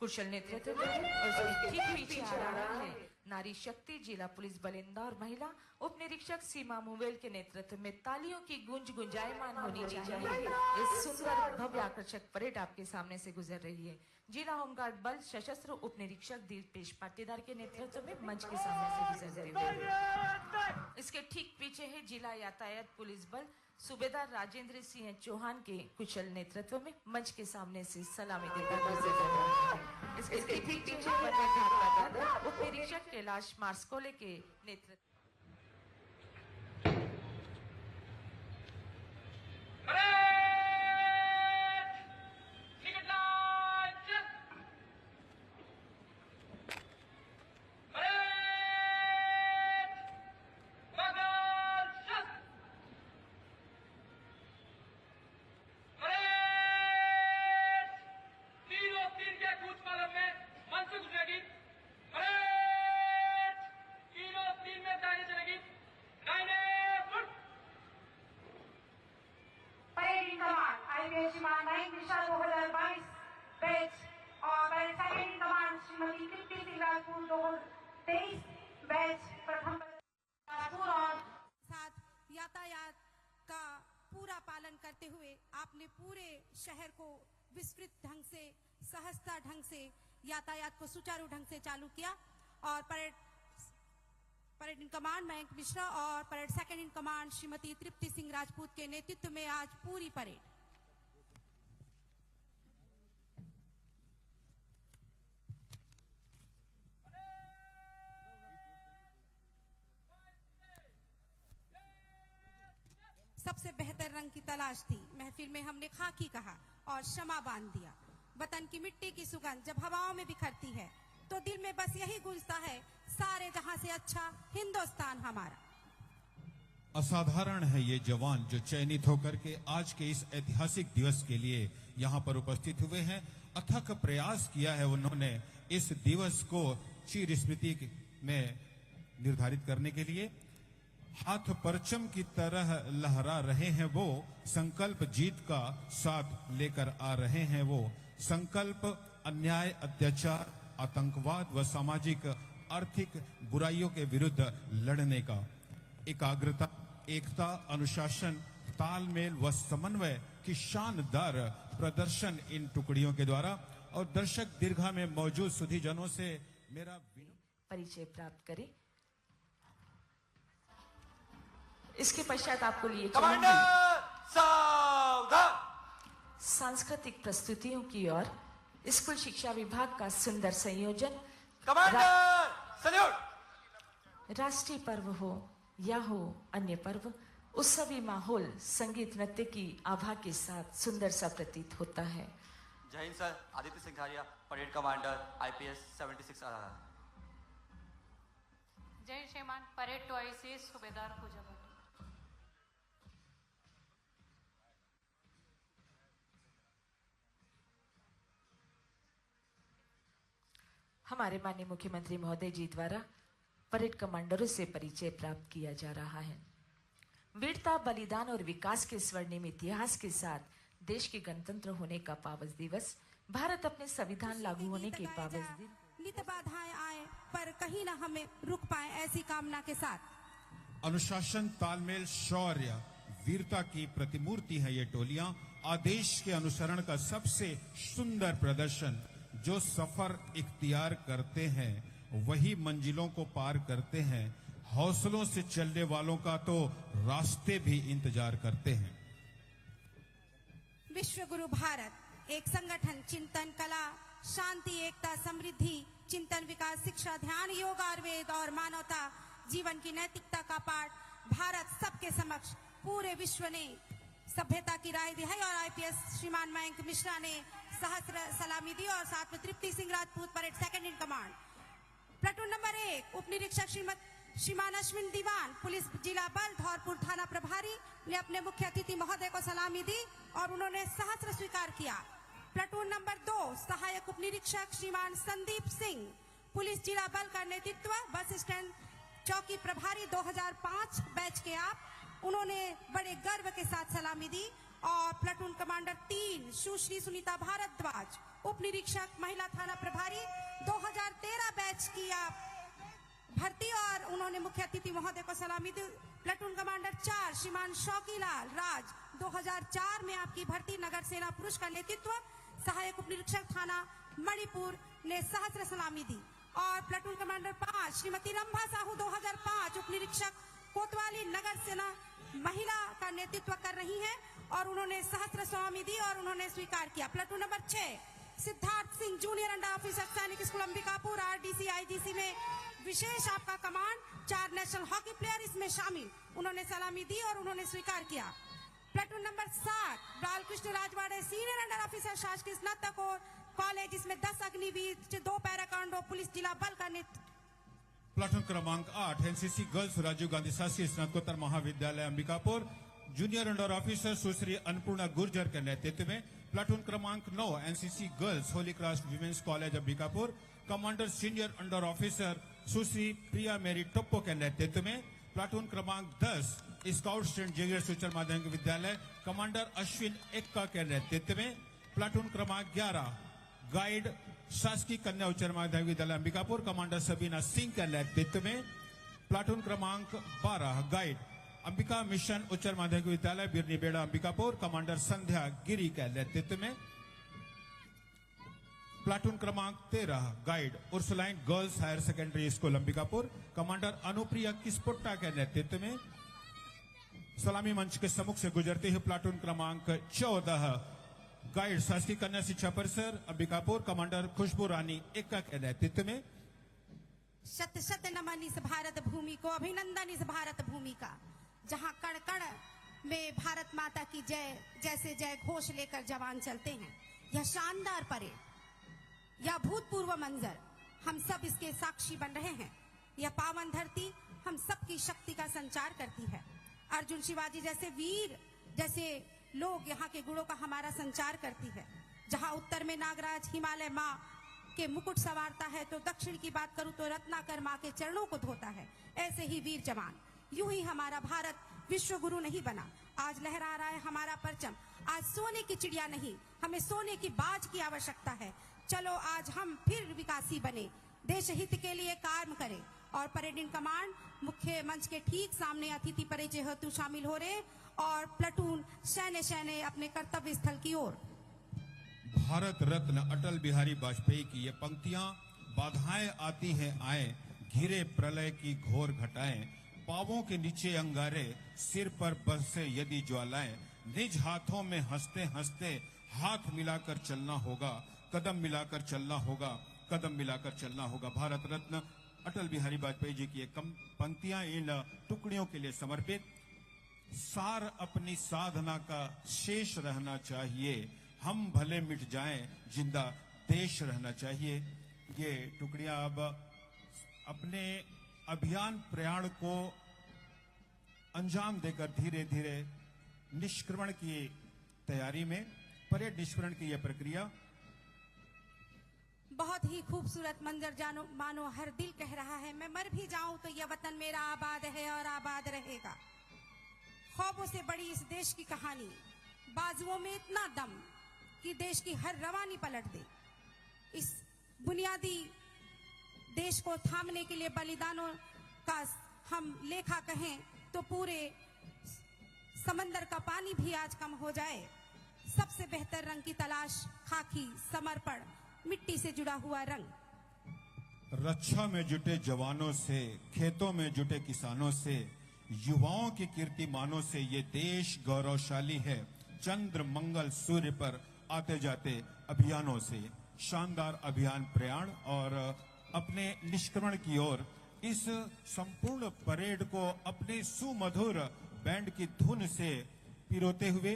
कुशल नेतृत्व में और इसके ठीक पीछे आ रहा है नारी शक्ति जिला पुलिस बल इंदौर महिला उप निरीक्षक सीमा मुवेल के नेतृत्व में तालियों की गूंज गुंजायमान होनी चाहिए। इस सुंदर भव्य आकर्षक परेड आपके सामने से गुजर रही है। जिला होमगार्ड बल सशस्त्र उप निरीक्षक दीपेश पाटीदार के नेतृत्व में मंच के सामने से गुजरते हुए। इसके ठीक पीछे है जिला यातायात पुलिस बल सूबेदार राजेंद्र सिंह चौहान के कुशल नेतृत्व में मंच के सामने से सलामी देकर गुजर रहे हैं। इसके ठीक पीछे उप निरीक्षक कैलाश मार्सकोले के नेतृत्व श्रीमान नाइक मिश्रा 2022 बैच और second command Shrimati Tripti Singh Rajput 2023 batch प्रथम राजपूत और साथ यातायात का पूरा पालन करते हुए आपने पूरे शहर को विस्तृत ढंग से सहजता ढंग से यातायात को सुचारू ढंग से चालू किया और parade in command Mayank Mishra और parade second in command Shrimati Tripti Singh Rajput के नेतृत्व में आज पूरी परेड सबसे बेहतर रंग की तलाश थी। महफिल में हमने खाकी कहा और शमा बांध दिया। वतन की मिट्टी की सुगंध जब हवाओं में बिखरती है तो दिल में बस यही गूंजता है, सारे जहां से अच्छा हिंदुस्तान हमारा। असाधारण है ये जवान जो चयनित होकर के आज के इस ऐतिहासिक दिवस के लिए यहाँ पर उपस्थित हुए हैं। अथक प्रयास किया है उन्होंने इस दिवस को चिर स्मृति में निर्धारित करने के लिए। हाथ परचम की तरह लहरा रहे हैं वो, संकल्प जीत का साथ लेकर आ रहे हैं वो। संकल्प अन्याय, अत्याचार, आतंकवाद व सामाजिक आर्थिक बुराइयों के विरुद्ध लड़ने का। एकाग्रता, एकता, अनुशासन, तालमेल व समन्वय की शानदार प्रदर्शन इन टुकड़ियों के द्वारा। और दर्शक दीर्घा में मौजूद सुधीजनों से मेरा परिचय प्राप्त करें। इसके पश्चात आपको लिए कमांडर सावधान। सांस्कृतिक प्रस्तुतियों की ओर स्कूल शिक्षा विभाग का सुंदर संयोजन। Commander salute. राष्ट्रीय पर्व हो या हो अन्य पर्व, उत्सवी माहौल संगीत नृत्य की आभा के साथ सुंदर सा प्रतीत होता है। जय Hind sir. Aditya Singhariya, parade commander, IPS 76 RR। जय श्रीमान, परेड 2 सूबेदार पूजा भट्ट। हमारे माननीय मुख्यमंत्री महोदय जी द्वारा परेड कमांडरों से परिचय प्राप्त किया जा रहा है। वीरता, बलिदान और विकास के स्वर्णिम इतिहास के साथ देश के गणतंत्र होने का पावन दिवस, भारत अपने संविधान लागू होने के पावन दिन, नित बाधाएं आए पर कहीं ना हमें रुक पाए, ऐसी कामना के साथ। अनुशासन, तालमेल, शौर्य, वीरता की प्रतिमूर्ति है ये टोलियां। आदेश के अनुसरण का सबसे सुंदर प्रदर्शन। जो सफर इख्तियार करते हैं वही मंजिलों को पार करते हैं। हौसलों से चलने वालों का तो रास्ते भी इंतजार करते हैं। विश्व गुरु भारत एक संगठन, चिंतन, कला, शांति, एकता, समृद्धि, चिंतन, विकास, शिक्षा, ध्यान, योग, आयुर्वेद और मानवता, जीवन की नैतिकता का पाठ भारत सबके समक्ष पूरे विश्व ने सभ्यता की राह दी है। और IPS श्रीमान मयंक मिश्रा ने सहस्र सलामी दी और साथ में Tripti Singh Rajput parade second in command. Platoon number 1 उप निरीक्षक श्रीमान अश्विन दीवान, पुलिस जिला बल धौरपुर थाना प्रभारी ने अपने मुख्य अतिथि महोदय को सलामी दी और उन्होंने सहस्र स्वीकार किया। प्लाटून नंबर 2 सहायक उप निरीक्षक श्रीमान संदीप सिंह, पुलिस जिला बल का नेतृत्व, बस स्टैंड चौकी प्रभारी 2005 बैच के आप, उन्होंने बड़े गर्व के साथ सलामी दी और प्लाटून कमांडर 3 सुश्री सुनीता भारद्वाज, उप निरीक्षक महिला थाना प्रभारी 2013 बैच की आप भर्ती, और उन्होंने मुख्य अतिथि महोदय को सलामी दी। प्लाटून कमांडर 4 श्रीमान शौकीलाल राज, 2004 में आपकी भर्ती, नगर सेना पुरुष का नेतृत्व, सहायक उप निरीक्षक थाना मणिपुर ने सहस्त्र सलामी दी। और प्लाटून कमांडर 5 श्रीमती रंभा साहू, 2005 उप निरीक्षक कोतवाली, नगर सेना महिला का नेतृत्व कर रही हैं और उन्होंने सहस्त्र सलामी दी और उन्होंने स्वीकार किया। Platoon number 6 Siddharth Singh junior under officer सैनिक स्कूल अंबिकापुर, RDC IGC में विशेष आपका कमांड, 4 नेशनल हॉकी प्लेयर इसमें शामिल, उन्होंने सलामी दी और उन्होंने स्वीकार किया। Platoon number 7 Balkrishna Rajwade senior under officer शासकीय स्नातक और कॉलेज, इसमें 10 अग्निवीर, 2 पैरा कमांडो, पुलिस जिला बल का नेतृत्व। प्लाटून क्रमांक 8 एनसीसी गर्ल्स राजीव गांधी शासकीय स्नातकोत्तर महाविद्यालय Ambikapur, junior under officer Sushri Annapurna Gurjar के नेतृत्व में। प्लाटून क्रमांक 9 NCC girls holy cross women's college Ambikapur, commander senior under officer Sushri Priya Mary Toppo के नेतृत्व में। प्लाटून क्रमांक 10 स्काउट सेंट जेवियर्स उच्च माध्यमिक विद्यालय, कमांडर अश्विन एक्का के नेतृत्व में। प्लाटून क्रमांक 11 गाइड शासकीय कन्या उच्च माध्यमिक विद्यालय अंबिकापुर, कमांडर सबीना सिंह के नेतृत्व में। प्लाटून क्रमांक 12 गाइड अंबिका मिशन उच्च माध्यमिक विद्यालय बिरनीबेड़ा अंबिकापुर, कमांडर संध्या गिरी के नेतृत्व में। प्लाटून क्रमांक 13 guide Ursuline girls higher secondary school Ambikapur, commander Anupriya Kispotta के नेतृत्व में। सलामी मंच के सम्मुख से गुजरते हुए प्लाटून क्रमांक 14 गाइड शासकीय कन्या शिक्षा परिसर अंबिकापुर, कमांडर खुशबू रानी एक्का के नेतृत्व में। शत शत नमन इस भारत भूमि को, अभिनंदन इस भारत भूमि का, जहां कण कण में भारत माता की जय जैसे जय घोष लेकर जवान चलते हैं। यह शानदार परेड, यह भूतपूर्व मंजर, हम सब इसके साक्षी बन रहे हैं। यह पावन धरती हम सबकी शक्ति का संचार करती है। अर्जुन शिवाजी जैसे वीर, जैसे लोग यहाँ के गुणों का हमारा संचार करती है। जहाँ उत्तर में नागराज हिमालय माँ के मुकुट संवारता है, तो दक्षिण की बात करूं तो रत्नाकर माँ के चरणों को धोता है। ऐसे ही वीर जवान, यूं ही हमारा भारत विश्व गुरु नहीं बना। आज लहरा रहा है हमारा परचम। आज सोने की चिड़िया नहीं, हमें सोने की बाज की आवश्यकता है। चलो आज हम फिर विकासी बने, देश हित के लिए काम करें। और परेड इन कमांड मुख्य मंच के ठीक सामने अतिथि परिचय हेतु शामिल हो रहे और प्लाटून सैन्य सैन्य अपने कर्तव्य स्थल की ओर। भारत रत्न अटल बिहारी वाजपेयी की ये पंक्तियां, बाधाएं आती हैं आए, घिरे प्रलय की घोर घटाएं, पांवों के नीचे अंगारे, सिर पर बरसे यदि ज्वालाएं, निज हाथों में हंसते हंसते हाथ मिलाकर चलना होगा, कदम मिलाकर चलना होगा, कदम मिलाकर चलना होगा। भारत रत्न अटल बिहारी वाजपेयी जी की ये पंक्तियां इन टुकड़ियों के लिए समर्पित। सार अपनी साधना का शेष रहना चाहिए, हम भले मिट जाएं, जिंदा देश रहना चाहिए। ये टुकड़ियां अब अपने अभियान प्रयाण को अंजाम देकर धीरे धीरे निष्क्रमण की तैयारी में, परेड निष्क्रमण की यह प्रक्रिया बहुत ही खूबसूरत मंजर, जानो मानो हर दिल कह रहा है मैं मर भी जाऊं तो यह वतन मेरा आबाद है और आबाद रहेगा। ख्वाबों से बड़ी इस देश की कहानी, बाजुओं में इतना दम कि देश की हर रवानी पलट दे। इस बुनियादी देश को थामने के लिए बलिदानों का हम लेखा कहें तो पूरे समंदर का पानी भी आज कम हो जाए। सबसे बेहतर रंग की तलाश, खाकी, समर्पण, मिट्टी से जुड़ा हुआ रंग। रक्षा में जुटे जवानों से, खेतों में जुटे किसानों से, युवाओं की कीर्तिमानों से ये देश गौरवशाली है। चंद्र मंगल सूर्य पर आते जाते अभियानों से, शानदार अभियान प्रयाण और अपने निष्क्रमण की ओर इस संपूर्ण परेड को अपने सुमधुर बैंड की धुन से पिरोते हुए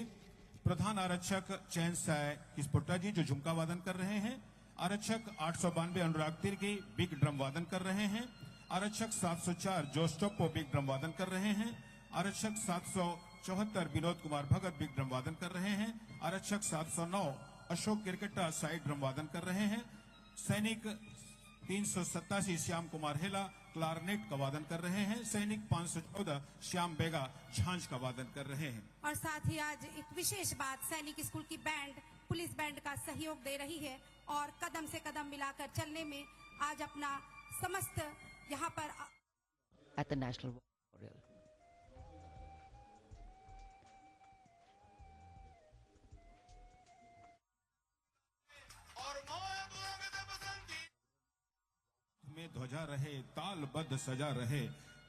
प्रधान आरक्षक चैन साय किस्पोट्टा जी जो झुमका वादन कर रहे हैं, आरक्षक 892 अनुराग तिर्की बिग ड्रम वादन कर रहे हैं, आरक्षक 704 जोश टोप्पो बिग ड्रम वादन कर रहे हैं, आरक्षक 774 विनोद कुमार भगत बिग ड्रम वादन कर रहे हैं, आरक्षक 709 अशोक किरकेटा साइड ड्रम वादन कर रहे हैं, सैनिक 387 श्याम कुमार हेला क्लारनेट का वादन कर रहे हैं। सैनिक 514 श्याम बेगा झांझ का वादन कर रहे हैं। और साथ ही आज एक विशेष बात, सैनिक स्कूल की बैंड पुलिस बैंड का सहयोग दे रही है और कदम से कदम मिलाकर चलने में आज अपना समस्त यहाँ पर at the National Memorial. में ध्वजा रहे, तालबद्ध सजा रहे,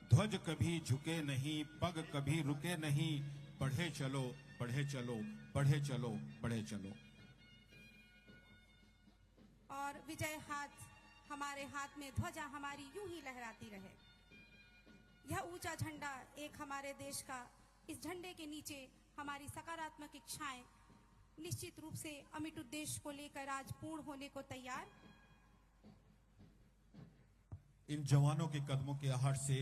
ध्वज कभी झुके नहीं, पग कभी रुके नहीं, बढ़े चलो बढ़े चलो बढ़े चलो बढ़े चलो। और विजय हाथ हमारे हाथ में, ध्वजा हमारी यूं ही लहराती रहे। यह ऊंचा झंडा एक हमारे देश का, इस झंडे के नीचे हमारी सकारात्मक इच्छाएं निश्चित रूप से अमिट उद्देश्य को लेकर आज पूर्ण होने को तैयार। इन जवानों के कदमों के आहट से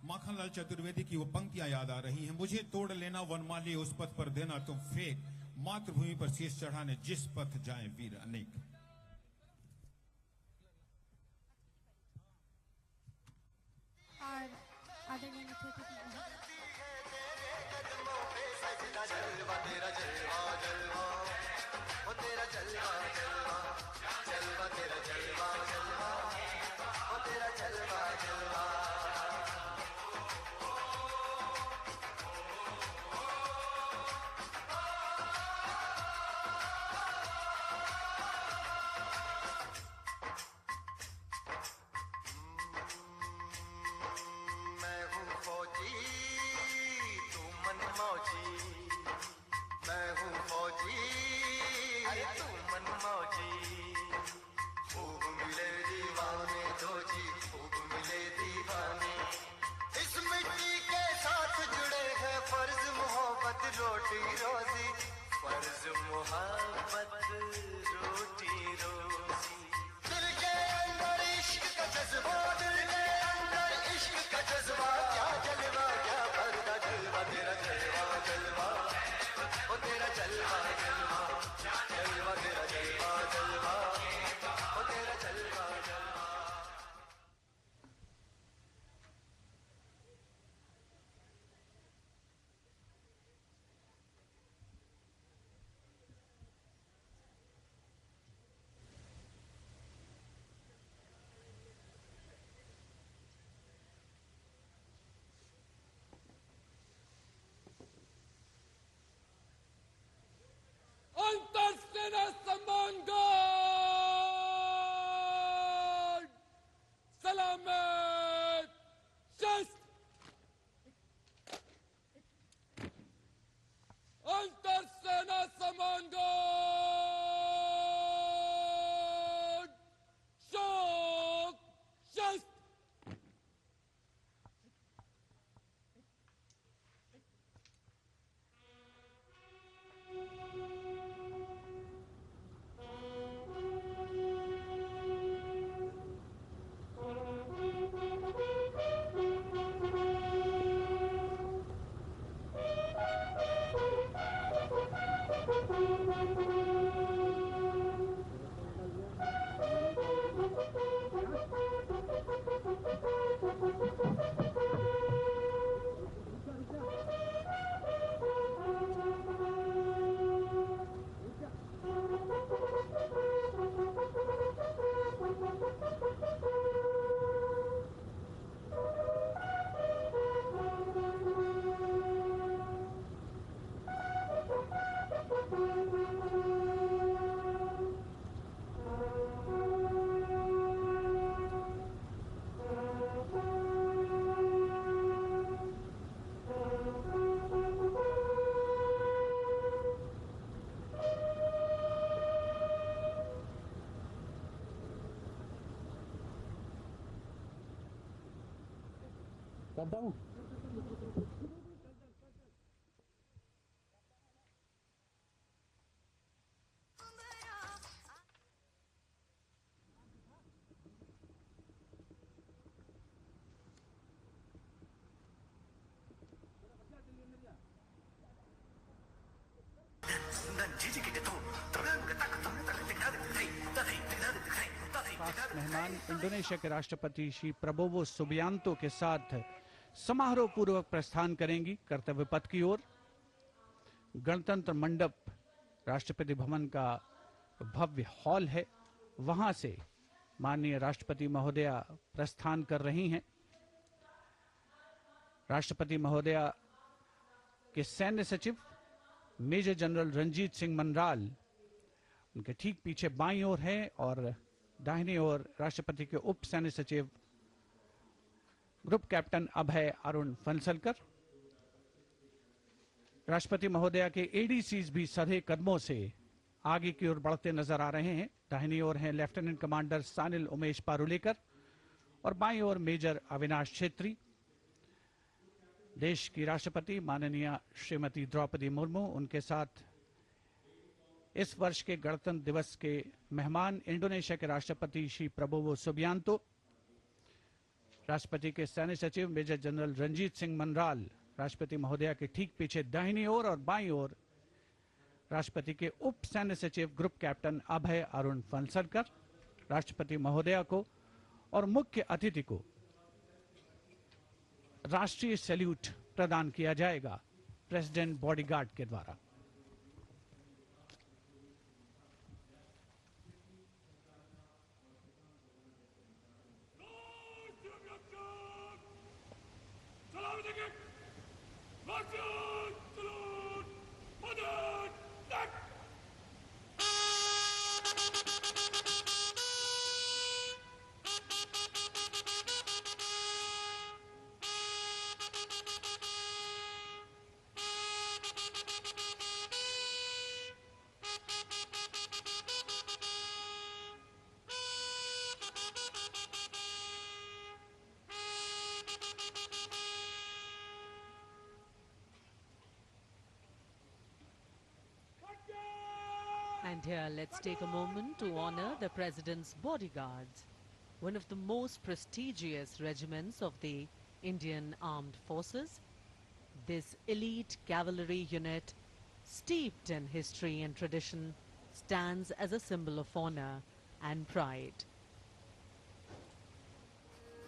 माखनलाल चतुर्वेदी की वो पंक्तियां याद आ रही हैं। मुझे तोड़ लेना वनमाली, उस पथ पर देना तुम फेंक, मातृभूमि पर शीश चढ़ाने जिस पथ जाए वीर अनेक। और आदरणीय मुख्य अतिथि अंतरसेना सम्मान गार्ड सलामत शस्त्र। अंतरसेना सम्मान गार्ड शौक शस्त्र। मेहमान इंडोनेशिया के राष्ट्रपति श्री प्रबोवो सुबियांतो के साथ समारोह पूर्वक प्रस्थान करेंगी कर्तव्य पथ की ओर। गणतंत्र मंडप राष्ट्रपति भवन का भव्य हॉल है, वहां से माननीय राष्ट्रपति महोदया प्रस्थान कर रही हैं। राष्ट्रपति महोदया के सैन्य सचिव मेजर जनरल रंजीत सिंह मनराल उनके ठीक पीछे बाईं ओर हैं और दाहिनी ओर राष्ट्रपति के उप सैन्य सचिव ग्रुप कैप्टन अभय अरुण फंसलकर। राष्ट्रपति महोदया के एडीसीज भी सधे कदमों से आगे की ओर बढ़ते नजर आ रहे हैं। दाहिनी ओर हैं लेफ्टिनेंट कमांडर सानिल उमेश पारुलेकर और बाईं ओर मेजर अविनाश छेत्री। देश की राष्ट्रपति माननीय श्रीमती द्रौपदी मुर्मू, उनके साथ इस वर्ष के गणतंत्र दिवस के मेहमान इंडोनेशिया के राष्ट्रपति श्री प्रबोवो सुबियांतो, राष्ट्रपति के सैन्य सचिव मेजर जनरल रंजीत सिंह मनराल, राष्ट्रपति महोदया के ठीक पीछे दाहिनी ओर और बाईं ओर राष्ट्रपति के उप सैन्य सचिव ग्रुप कैप्टन अभय अरुण फंसलकर। राष्ट्रपति महोदया को और मुख्य अतिथि को राष्ट्रीय सैल्यूट प्रदान किया जाएगा प्रेसिडेंट बॉडीगार्ड के द्वारा। And here, let's take a moment to honor the President's bodyguards, one of the most prestigious regiments of the Indian Armed Forces. This elite cavalry unit, steeped in history and tradition, stands as a symbol of honor and pride.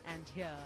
And here,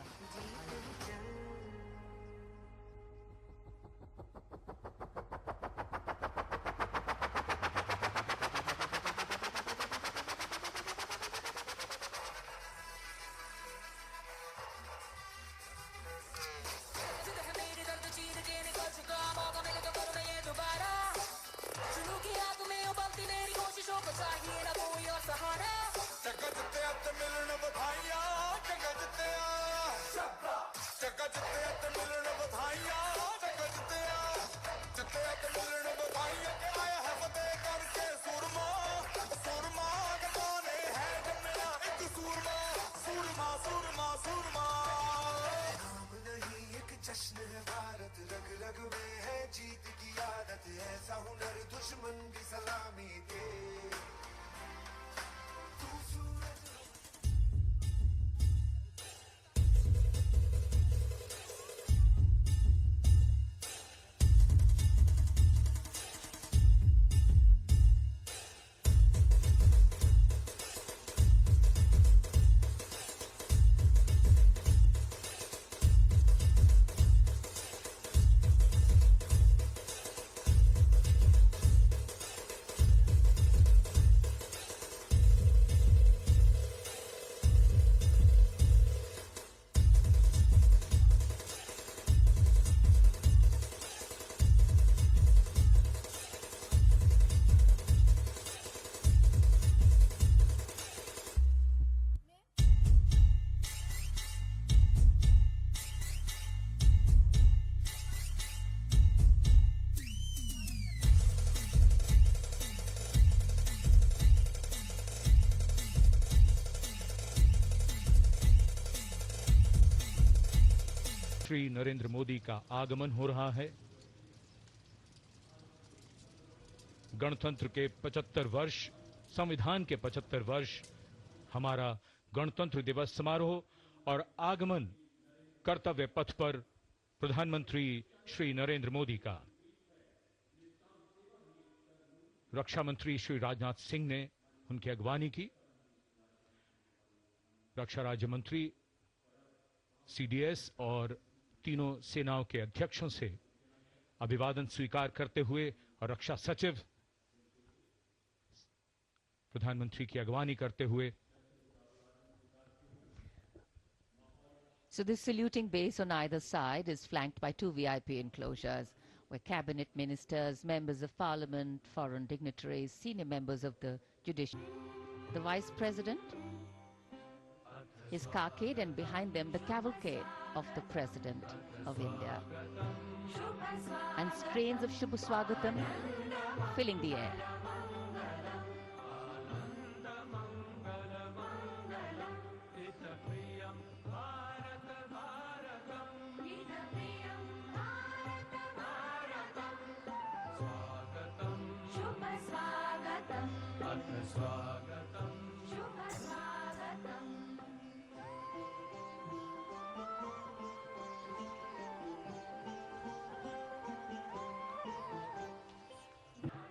Shri Narendra Modi का आगमन हो रहा है। गणतंत्र के 75 वर्ष, संविधान के 75 वर्ष, हमारा गणतंत्र दिवस समारोह और आगमन कर्तव्य पथ पर प्रधानमंत्री श्री नरेंद्र मोदी का। रक्षा मंत्री श्री राजनाथ सिंह ने उनकी अगवानी की। रक्षा राज्य मंत्री, सीडीएस और तीनों सेनाओं के अध्यक्षों से अभिवादन स्वीकार करते हुए और रक्षा सचिव प्रधानमंत्री की अगवानी करते हुए। So this saluting base on either side is flanked by 2 VIP enclosures where cabinet ministers, members of parliament, foreign dignitaries, senior members of the judiciary. The vice president is carcade and behind them the cavalcade of the president of India. And strains of Shubh Swagatam filling the air.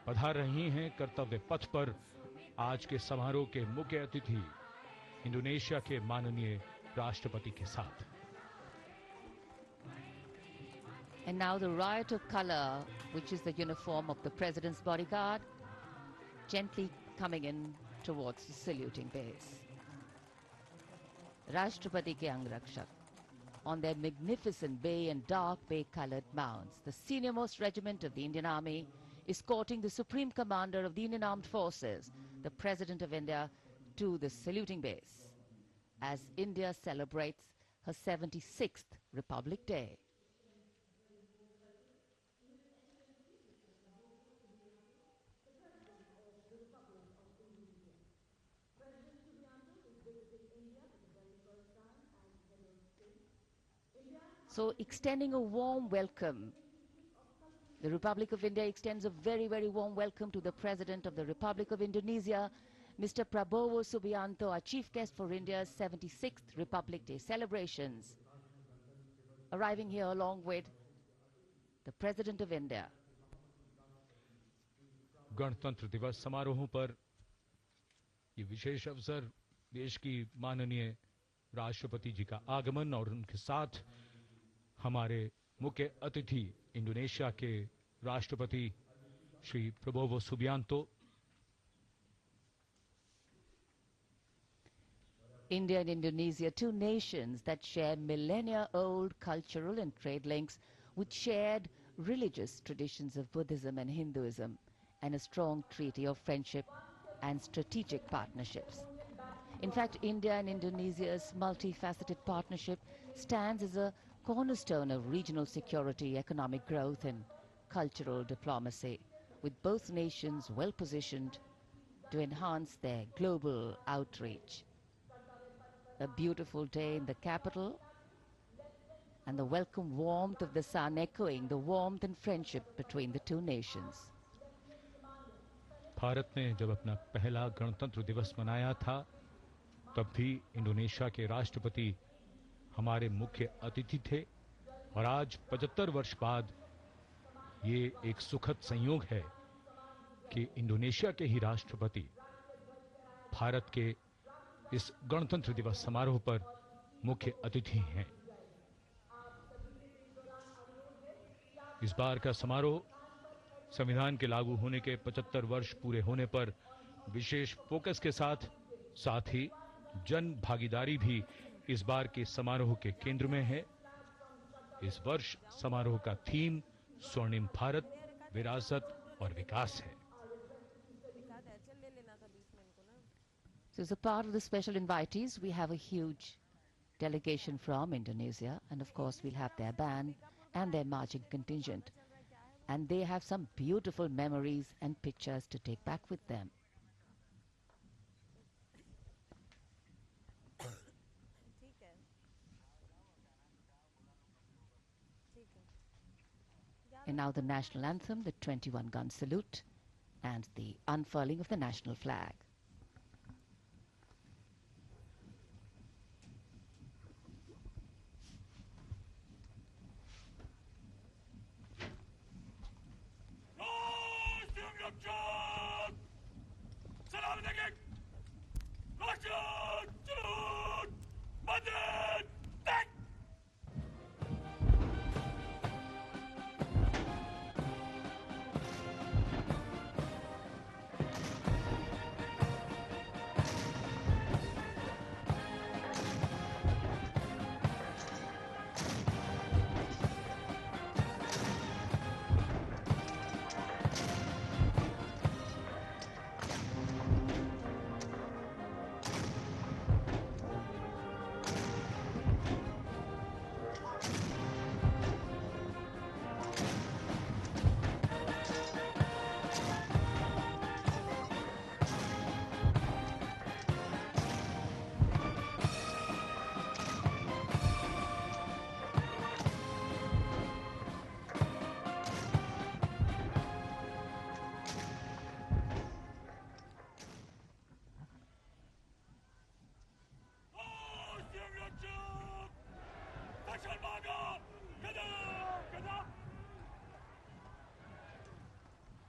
पधार रही हैं कर्तव्य पथ पर आज के समारोह के मुख्य अतिथि इंडोनेशिया के माननीय राष्ट्रपति के साथ। And now the riot of color, which is the uniform of the president's bodyguard, gently coming in towards the saluting base. Rashtrapati ke Angrakshak, on their magnificent bay and dark bay colored mounts, the senior-most regiment of the Indian Army, escorting the Supreme Commander of the Indian Armed Forces, the President of India, to the saluting base, as India celebrates her 76th Republic Day. So extending a warm welcome, the Republic of India extends a very, very warm welcome to the President of the Republic of Indonesia, Mr. Prabowo Subianto, our chief guest for India's 76th Republic Day celebrations, arriving here along with the President of India. गणतंत्र दिवस समारोहों पर ये विशेष अवसर देश की माननीय राष्ट्रपति जी का आगमन और उनके साथ हमारे मुख्य अतिथि इंडोनेशिया के राष्ट्रपति Shri Prabowo Subianto. India and Indonesia, 2 nations that share millennia-old cultural and trade links with shared religious traditions of Buddhism and Hinduism, and a strong treaty of friendship and strategic partnerships. In fact, India and Indonesia's multifaceted partnership stands as a cornerstone of regional security, economic growth and cultural diplomacy, with both nations well positioned to enhance their global outreach. A beautiful day in the capital and the welcome warmth of the sun echoing the warmth and friendship between the 2 nations. Bharat ने जब अपना पहला गणतंत्र दिवस मनाया था तब भी इंडोनेशिया के राष्ट्रपति हमारे मुख्य अतिथि थे और आज 75 वर्ष बाद ये एक सुखद संयोग है कि इंडोनेशिया के ही राष्ट्रपति भारत के इस गणतंत्र दिवस समारोह पर मुख्य अतिथि हैं। इस बार का समारोह संविधान के लागू होने के 75 वर्ष पूरे होने पर विशेष फोकस के साथ ही जन भागीदारी भी इस बार के समारोह के केंद्र में है। इस वर्ष समारोह का थीम स्वर्णिम भारत, विरासत और विकास है। So as a part of the special invitees, we have a huge delegation from Indonesia, and of course we'll have their band and their marching contingent. And they have some beautiful memories and pictures to take back with them. And now the national anthem, the 21-gun salute, and the unfurling of the national flag. Salam alaikum.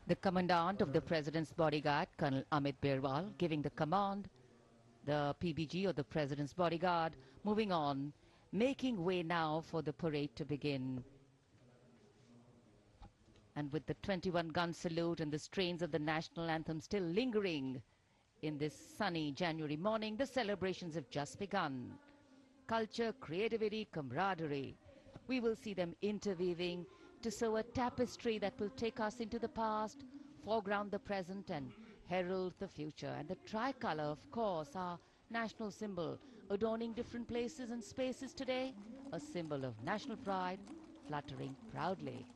The commandant of the President's bodyguard, Colonel Amit Berwal, giving the command, the PBG or the President's bodyguard, moving on, making way now for the parade to begin. And with the 21-gun salute and the strains of the national anthem still lingering in this sunny January morning, the celebrations have just begun. Culture, creativity, camaraderie. We will see them interweaving to sew a tapestry that will take us into the past, foreground the present and herald the future. And the tricolour, of course, our national symbol, adorning different places and spaces today, a symbol of national pride, fluttering proudly.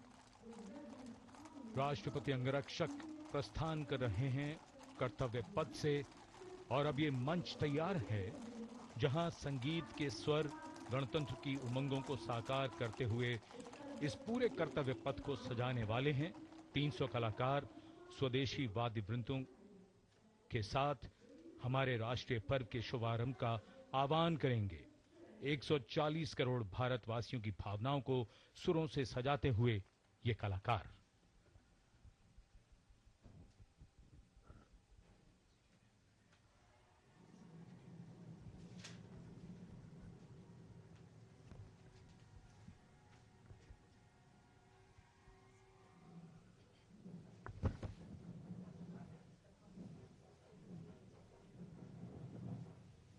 राष्ट्रपति अंगरक्षक प्रस्थान कर रहे हैं कर्तव्य पथ से और अब ये मंच तैयार है जहां संगीत के स्वर गणतंत्र की उमंगों को साकार करते हुए इस पूरे कर्तव्य पथ को सजाने वाले हैं। 300 कलाकार स्वदेशी वाद्य वृंदों के साथ हमारे राष्ट्रीय पर्व के शुभारंभ का आह्वान करेंगे। 140 करोड़ भारतवासियों की भावनाओं को सुरों से सजाते हुए ये कलाकार।